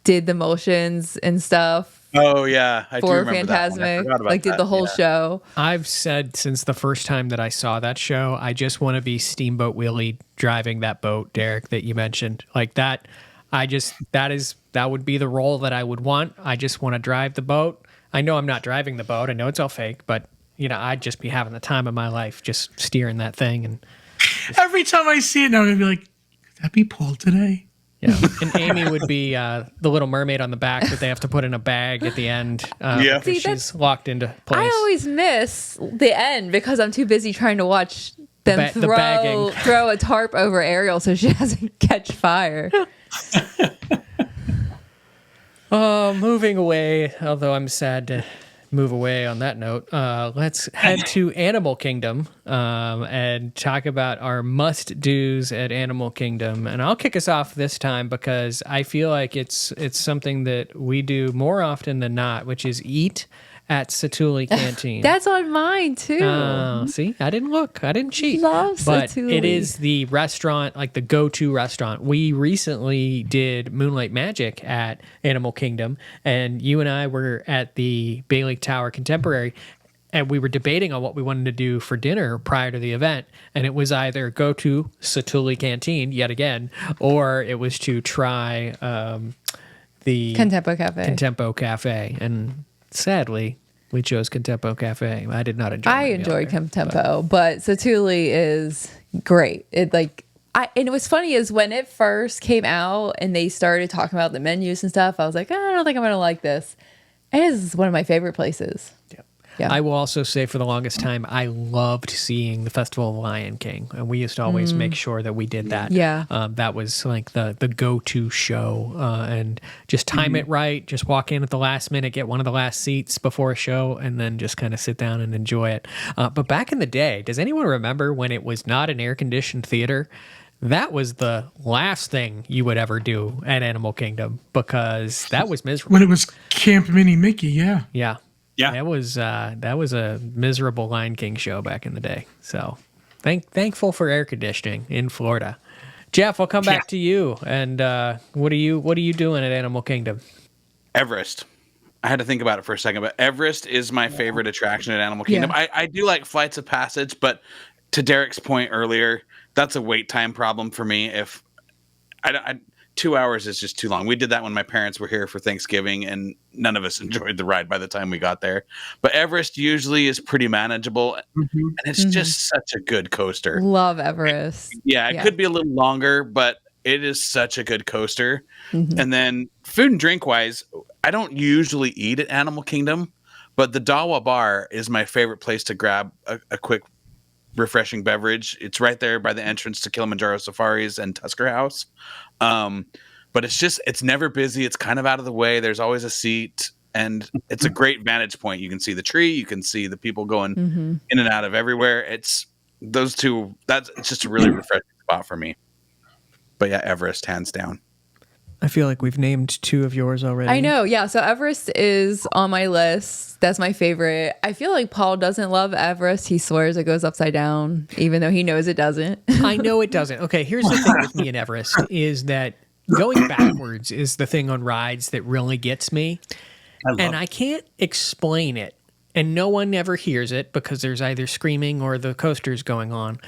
S5: did the motions and stuff
S4: Oh yeah, I do
S5: for
S4: remember that one. I
S5: Fantasmic?
S4: forgot about
S5: Like did
S4: that,
S5: the whole
S4: yeah.
S5: show.
S3: I've said since the first time that I saw that show, I just want to be Steamboat Willie driving that boat, Derek, that you mentioned. Like that, that would be the role that I would want. I just want to drive the boat. I know I'm not driving the boat. I know it's all fake, but I'd just be having the time of my life just steering that thing. And
S1: Every time I see it now, I'm going to be like, could that be Paul today?
S3: and Amy would be the little mermaid on the back that they have to put in a bag at the end.
S4: Yeah.
S3: Because
S5: See,
S3: she's locked into place.
S5: I always miss the end because I'm too busy trying to watch them
S3: The bagging.
S5: throw a tarp over Ariel so she doesn't catch fire.
S3: Moving away, although I'm sad to move away on that note, let's head to Animal Kingdom and talk about our must-dos at Animal Kingdom. And I'll kick us off this time because I feel like it's something that we do more often than not, which is eat at Satuli Canteen.
S5: That's on mine too.
S3: See, I didn't look. I didn't cheat.
S5: Love
S3: but
S5: Satuli.
S3: it is the restaurant, like the go-to restaurant. We recently did Moonlight Magic at Animal Kingdom, and you and I were at the Bay Lake Tower Contemporary, and we were debating on what we wanted to do for dinner prior to the event, and it was either go to Satuli Canteen yet again, or it was to try the
S5: Contempo Cafe.
S3: And sadly, we chose Contempo Cafe. I did not enjoy.
S5: I
S3: my meal
S5: enjoyed
S3: there,
S5: Contempo, but Satuli is great. And it was funny is when it first came out and they started talking about the menus and stuff, I was like, I don't think I'm going to like this. And it is one of my favorite places. Yeah.
S3: I will also say for the longest time, I loved seeing the Festival of Lion King. And we used to always make sure that we did that.
S5: Yeah.
S3: That was like the go-to show. And just time it right. Just walk in at the last minute, get one of the last seats before a show, and then just kind of sit down and enjoy it. But back in the day, does anyone remember when it was not an air-conditioned theater? That was the last thing you would ever do at Animal Kingdom because that was miserable.
S1: When it was Camp Mini Mickey, yeah.
S3: Yeah.
S2: Yeah.
S3: That was a miserable Lion King show back in the day. So thankful for air conditioning in Florida. Jeff, I'll come back to you. And what are you doing at Animal Kingdom?
S4: Everest. I had to think about it for a second, but Everest is my favorite attraction at Animal Kingdom.
S5: Yeah.
S4: I do like Flights of Passage, but to Derek's point earlier, that's a wait time problem for me. If 2 hours is just too long. We did that when my parents were here for Thanksgiving, and none of us enjoyed the ride by the time we got there. But Everest usually is pretty manageable, and it's just such a good coaster.
S5: Love Everest.
S4: It could be a little longer, but it is such a good coaster. And then food and drink wise, I don't usually eat at Animal Kingdom, but the Dawa Bar is my favorite place to grab a quick refreshing beverage. It's right there by the entrance to Kilimanjaro Safaris and Tusker House. But it's never busy. It's kind of out of the way. There's always a seat, and it's a great vantage point. You can see the tree. You can see the people going in and out of everywhere. It's those two. It's just a really refreshing spot for me. But yeah, Everest, hands down.
S3: I feel like we've named two of yours already.
S5: I know. Yeah. So Everest is on my list. That's my favorite. I feel like Paul doesn't love Everest. He swears it goes upside down, even though he knows it doesn't.
S3: I know it doesn't. Okay, here's the thing with me and Everest is that going backwards is the thing on rides that really gets me. I can't explain it. And no one ever hears it because there's either screaming or the coaster's going on.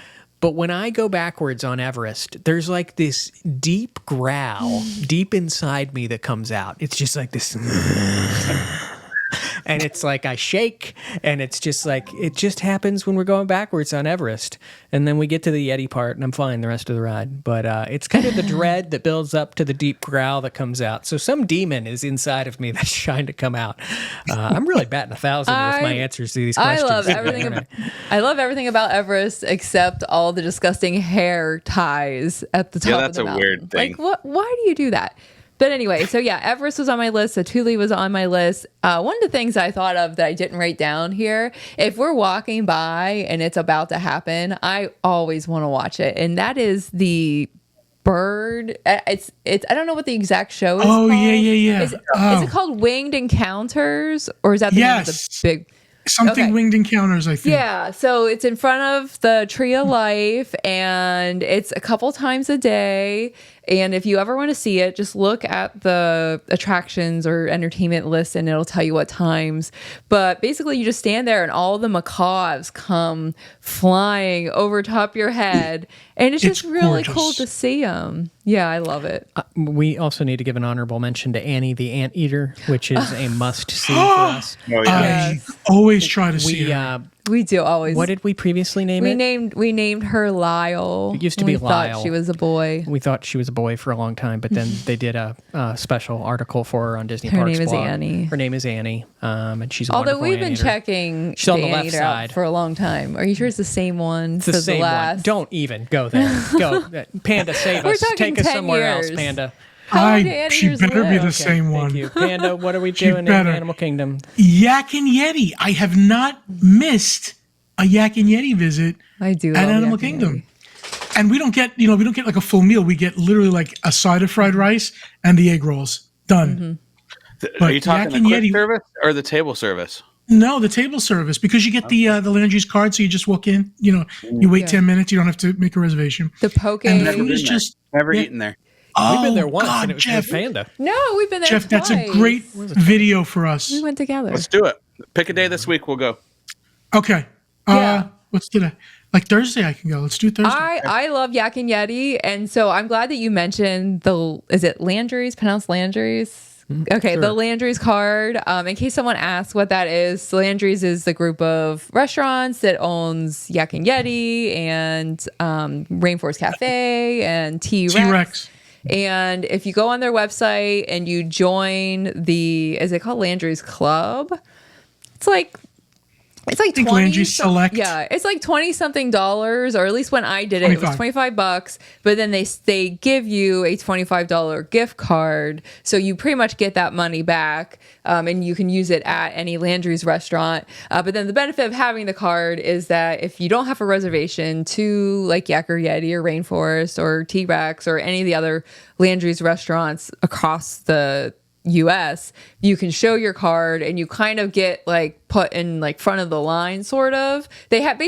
S3: But when I go backwards on Everest, there's like this deep growl deep inside me that comes out. It's just like this. and it's like I shake, and it's just like it just happens when we're going backwards on Everest, and then we get to the Yeti part, and I'm fine the rest of the ride. But it's kind of the dread that builds up to the deep growl that comes out. So some demon is inside of me that's trying to come out. I'm really batting 1,000 with my answers to these questions.
S5: I love everything about Everest except all the disgusting hair ties at the top of the mountain.
S4: That's a weird thing.
S5: Like, what? Why do you do that? But anyway, so yeah, Everest was on my list. Satuli was on my list. One of the things I thought of that I didn't write down here, if we're walking by and it's about to happen, I always want to watch it. And that is the bird. It's I don't know what the exact show is called.
S1: Yeah.
S5: Is it called Winged Encounters? Or is that the name of the big...
S1: Something Winged Encounters, I think.
S5: Yeah, so it's in front of the Tree of Life, and it's a couple times a day. And if you ever want to see it, just look at the attractions or entertainment list, and it'll tell you what times. But basically, you just stand there, and all the macaws come flying over top your head, and it's just really cool to see them. Yeah, I love it.
S3: We also need to give an honorable mention to Annie the Anteater, which is a must-see for us.
S4: Oh, yeah.
S1: I always try to see it.
S5: We do always.
S3: What did we previously name it?
S5: We named her Lyle.
S3: It used to be
S5: we
S3: Lyle.
S5: Thought she was a boy.
S3: We thought she was a boy for a long time, but then they did a special article for her on Disney Parks.
S5: Her name is
S3: blog.
S5: Annie.
S3: Her name is Annie, and she's a
S5: Although
S3: wonderful
S5: we've been
S3: anteater.
S5: checking
S3: She's on the
S5: the
S3: left
S5: anteater
S3: side
S5: out for a long time. Are you sure it's the same one?
S3: It's the same one. Don't even go there. Go, Panda, save
S5: We're
S3: us.
S5: talking
S3: Take us
S5: 10
S3: somewhere
S5: years.
S3: else, Panda.
S1: She better be the same one.
S3: Thank you, Panda. What are we doing in Animal Kingdom?
S1: Yak and Yeti. I have not missed a Yak and Yeti visit
S5: I do
S1: at
S5: love
S1: Animal
S5: Yak and
S1: Kingdom.
S5: Yeti.
S1: And we don't get like a full meal. We get literally like a side of fried rice and the egg rolls. Done.
S4: Mm-hmm. Are you talking
S1: Yak
S4: the
S1: and
S4: quick
S1: Yeti,
S4: service or the table service?
S1: No, the table service, because you get the Landry's card, so you just walk in. You wait 10 minutes. You don't have to make a reservation.
S5: The poke.
S1: And the food is just
S4: never eaten there.
S3: We've been there once,
S1: God,
S3: and it was
S1: Jeff,
S3: with Panda.
S5: No, we've been there
S1: Jeff,
S5: twice.
S1: that's a great video for us.
S5: We went together.
S4: Let's do it. Pick a day this week. We'll go.
S1: Okay.
S5: Yeah.
S1: What's today? Like Thursday, I can go. Let's do Thursday.
S5: I love Yak and Yeti, and so I'm glad that you mentioned is it Landry's? Pronounced Landry's? Okay,
S3: sure.
S5: The Landry's card. In case someone asks what that is, Landry's is the group of restaurants that owns Yak and Yeti and Rainforest Cafe and T-Rex. And if you go on their website and you join is it called Landry's Club? It's like
S1: I think
S5: 20
S1: Landry's Select.
S5: Yeah, it's like $20-something, or at least when I did it,
S1: 25.
S5: it was $25. But then they give you a $25 gift card, so you pretty much get that money back, and you can use it at any Landry's restaurant. But then the benefit of having the card is that if you don't have a reservation to like Yak or Yeti or Rainforest or T-Rex or any of the other Landry's restaurants across the US, you can show your card and you kind of get like put in like front of the line, sort of. They have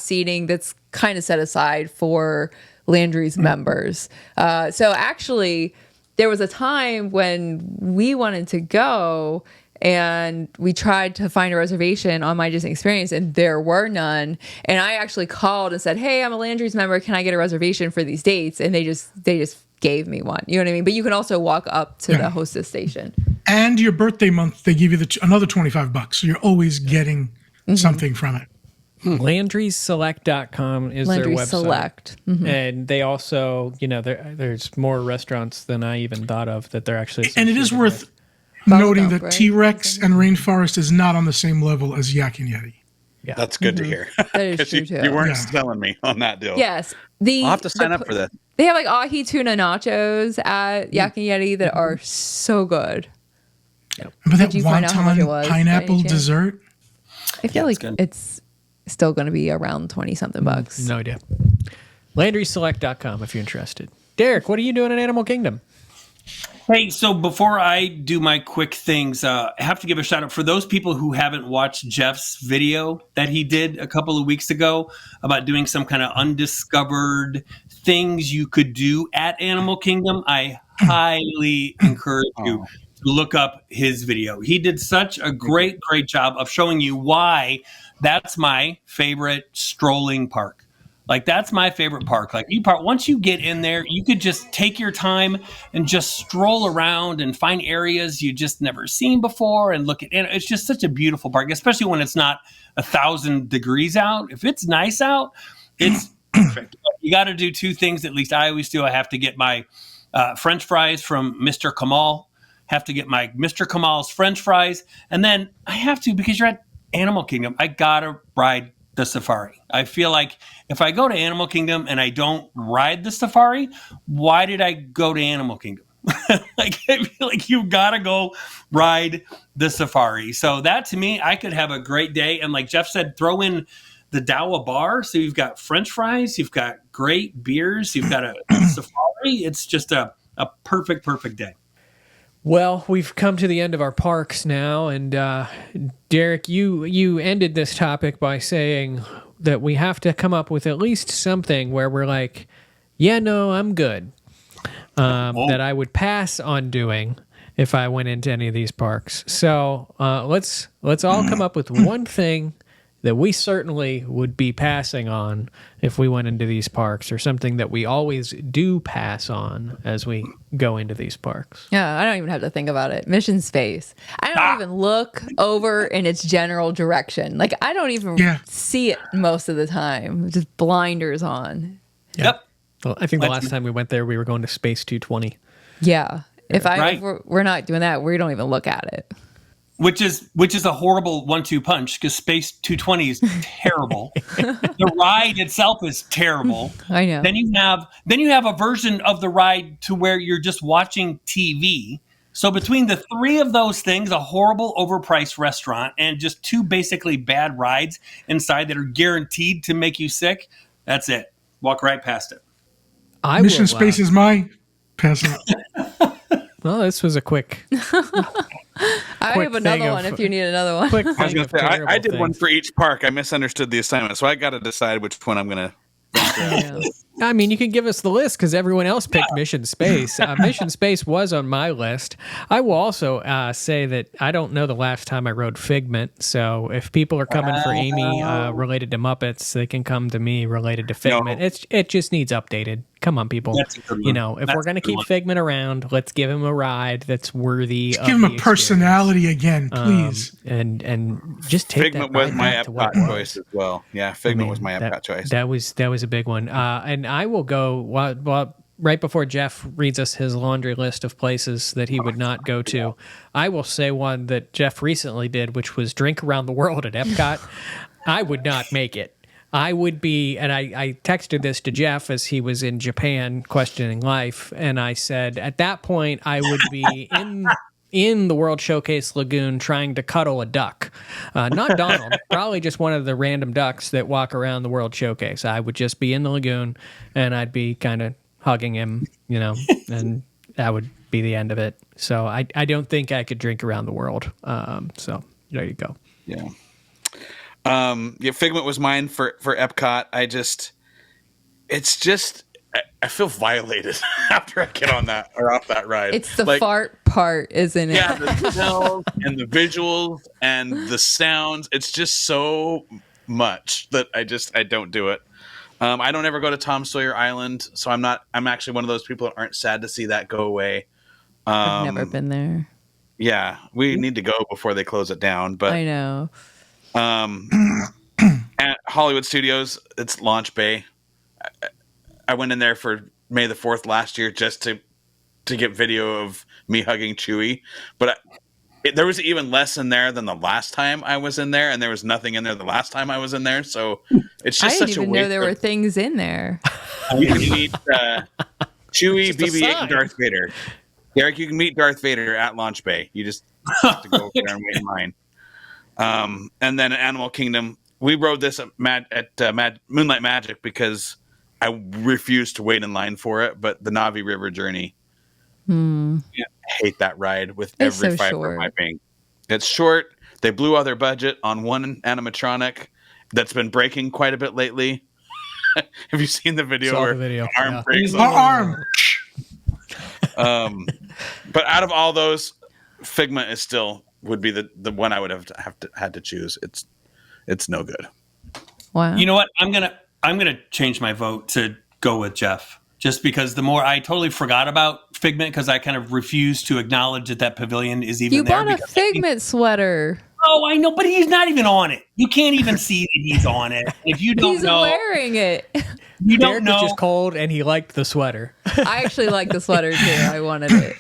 S5: seating that's kind of set aside for Landry's members. So actually there was a time when we wanted to go and we tried to find a reservation on My Disney Experience and there were none. And I actually called and said, "Hey, I'm a Landry's member. Can I get a reservation for these dates?" And they just gave me one. You know what I mean? But you can also walk up to the hostess station.
S1: And your birthday month, they give you another $25. So you're always getting something from it.
S3: LandrySelect.com is
S5: Landry
S3: their website.
S5: Select.
S3: And they also, there's more restaurants than I even thought of that they're actually.
S1: And it is
S3: associated
S1: worth
S3: with.
S1: noting
S5: Bubble
S1: that
S5: Gum, right?
S1: T-Rex and Rainforest is not on the same level as Yak and Yeti.
S3: Yeah.
S4: That's good to hear.
S5: That is
S4: 'Cause
S5: true, too.
S4: You weren't
S1: Yeah.
S4: selling me on that deal.
S5: Yes.
S4: I'll have to sign up for that.
S5: They have like ahi tuna nachos at Yak and Yeti that are so good.
S1: Remember that
S5: you find out how much it was,
S1: wonton
S5: by any
S1: pineapple
S5: chance?
S1: dessert?
S5: I feel
S2: it's
S5: like
S2: good.
S5: it's still going to be around 20-something bucks.
S3: No idea. LandrySelect.com if you're interested. Derek, what are you doing in Animal Kingdom?
S2: Hey, so before I do my quick things, I have to give a shout out for those people who haven't watched Jeff's video that he did a couple of weeks ago about doing some kind of undiscovered things you could do at Animal Kingdom. I highly encourage you to look up his video. He did such a great job of showing you why that's my favorite strolling park. Like that's my favorite park. Like once you get in there, you could just take your time and just stroll around and find areas you just never seen before and look at. And it's just such a beautiful park, especially when it's not 1,000 degrees out. If it's nice out, it's perfect. You got to do two things. At least I always do. I have to get my French fries from Mr. Kamal. Have to get my Mr. Kamal's French fries, and then I have to, because you're at Animal Kingdom, I gotta ride the safari. I feel like if I go to Animal Kingdom and I don't ride the safari, why did I go to Animal Kingdom? Like I feel like you gotta go ride the safari. So that to me, I could have a great day. And like Jeff said, throw in the Dawa bar. So you've got French fries, you've got great beers, you've got a safari. It's just a perfect day.
S3: Well, we've come to the end of our parks now, and Derek, you ended this topic by saying that we have to come up with at least something where we're like, yeah, no, I'm good, that I would pass on doing if I went into any of these parks. So let's all come up with one thing that we certainly would be passing on if we went into these parks, or something that we always do pass on as we go into these parks.
S5: Yeah, I don't even have to think about it. Mission Space. I don't even look over in its general direction. Like, I don't even see it most of the time. Just blinders on.
S2: Yep.
S3: Well, I think the last time we went there, we were going to Space 220.
S5: Yeah. If we're not doing that, we don't even look at it.
S2: Which is a horrible 1-2 punch, because Space 220 is terrible. The ride itself is terrible.
S5: I know.
S2: Then you have a version of the ride to where you're just watching TV. So between the three of those things, a horrible overpriced restaurant and just two basically bad rides inside that are guaranteed to make you sick, that's it. Walk right past it.
S1: Mission Space is my passing.
S3: Well, this was a quick.
S5: I have another one if you need another one.
S3: Quick
S4: I was going to say, I did one for each park. I misunderstood the assignment, so I got to decide which one I'm going to.
S3: I mean, you can give us the list because everyone else picked Mission Space. Mission Space was on my list. I will also say that I don't know the last time I rode Figment. So if people are coming for Amy related to Muppets, they can come to me related to Figment.
S2: No.
S3: It just needs updated. Come on, people. You know, if we're going to keep Figment around, let's give him a ride that's worthy.
S1: Just give him a personality again, please.
S3: And just take
S4: Figment was my Epcot choice as well. Yeah, Figment was my Epcot choice.
S3: That was a big one. And I will go right before Jeff reads us his laundry list of places that he would not go to. I will say one that Jeff recently did, which was drink around the world at Epcot. I would not make it. I would be, and I texted this to Jeff as he was in Japan questioning life, and I said, at that point, I would be in the World Showcase Lagoon trying to cuddle a duck. Not Donald, probably just one of the random ducks that walk around the World Showcase. I would just be in the lagoon, and I'd be kind of hugging him, you know, and that would be the end of it. So I don't think I could drink around the world. So there you go.
S4: Yeah. Figment was mine for Epcot. I feel violated after I get on that or off that ride.
S5: It's the fart part, isn't it?
S4: Yeah, the smells and the visuals and the sounds. It's just so much that I don't do it. I don't ever go to Tom Sawyer Island, so I'm actually one of those people that aren't sad to see that go away.
S5: I've never been there.
S4: Yeah, we need to go before they close it down. But
S5: I know.
S4: At Hollywood Studios, it's Launch Bay. I went in there for May the 4th last year just to get video of me hugging Chewie. But there was even less in there than the last time I was in there, and there was nothing in there the last time I was in there. So it's just
S5: I didn't even know there were things in there.
S4: You can meet Chewie, BB-8, and Darth Vader. Derek, you can meet Darth Vader at Launch Bay. You just have to go over there and wait in line. And then at Animal Kingdom, we rode this at Moonlight Magic because I refused to wait in line for it. But the Navi River Journey, I hate that ride with every fiber of my being. It's short. They blew all their budget on one animatronic that's been breaking quite a bit lately. Have you seen the video?
S3: Saw the video.
S4: Arm breaks.
S1: Arm.
S4: But out of all those, Figment is still would be the one I would have had to choose. It's no good.
S5: Wow.
S2: You know what? I'm I'm going to change my vote to go with Jeff, just because I totally forgot about Figment because I kind of refused to acknowledge that pavilion is even there.
S5: You bought a Figment sweater.
S2: Oh, I know, but he's not even on it. You can't even see that he's on it. If you don't know,
S5: he's wearing it.
S2: You don't
S3: Derek
S2: know.
S3: was just cold, and he liked the sweater.
S5: I actually like the sweater too. I wanted it.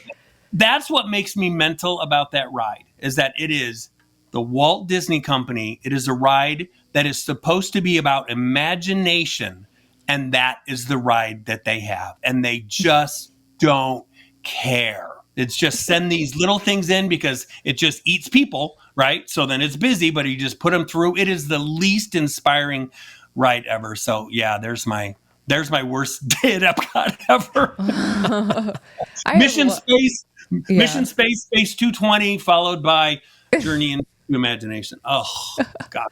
S2: That's what makes me mental about that ride, is that it is the Walt Disney Company. It is a ride that is supposed to be about imagination, and that is the ride that they have. And they just don't care. It's just send these little things in because it just eats people, right? So then it's busy, but you just put them through. It is the least inspiring ride ever. So yeah, there's my worst day at Epcot ever. Mission Space 220, followed by Journey into Imagination. Oh God.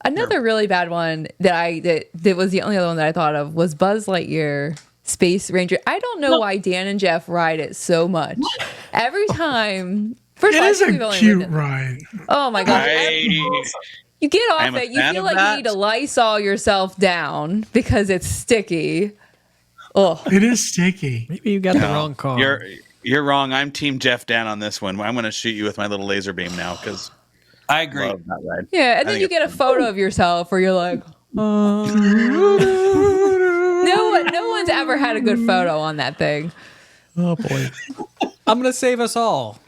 S5: Another really bad one that was the only other one that I thought of was Buzz Lightyear Space Ranger. I don't know why Dan and Jeff ride it so much. Every time. First
S1: It
S5: of all,
S1: is a cute ride.
S5: Oh my gosh. You get off it, you feel like you need to Lysol yourself down because it's sticky. Oh,
S1: It is sticky.
S3: Maybe you got the wrong car.
S4: You're wrong. I'm Team Jeff Dan on this one. I'm going to shoot you with my little laser beam now because
S2: I agree.
S4: love that ride.
S5: yeah, and then you get a photo of yourself where you're like, no one's ever had a good photo on that thing.
S3: Oh boy. I'm going to save us all.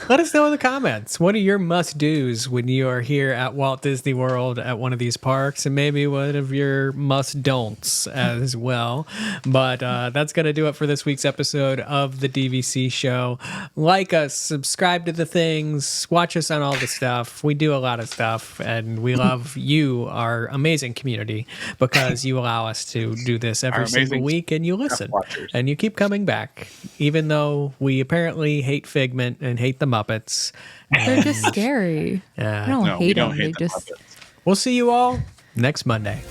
S3: Let us know in the comments. What are your must-dos when you are here at Walt Disney World at one of these parks, and maybe one of your must-don'ts as well. But that's going to do it for this week's episode of the DVC Show. Like us, subscribe to the things, watch us on all the stuff. We do a lot of stuff, and we love you, our amazing community, because you allow us to do this every single week, and you listen, and you keep coming back, even though we apparently hate Figment and hate the Muppets.
S5: They're just scary. I don't hate them. They just.
S3: We'll see you all next Monday.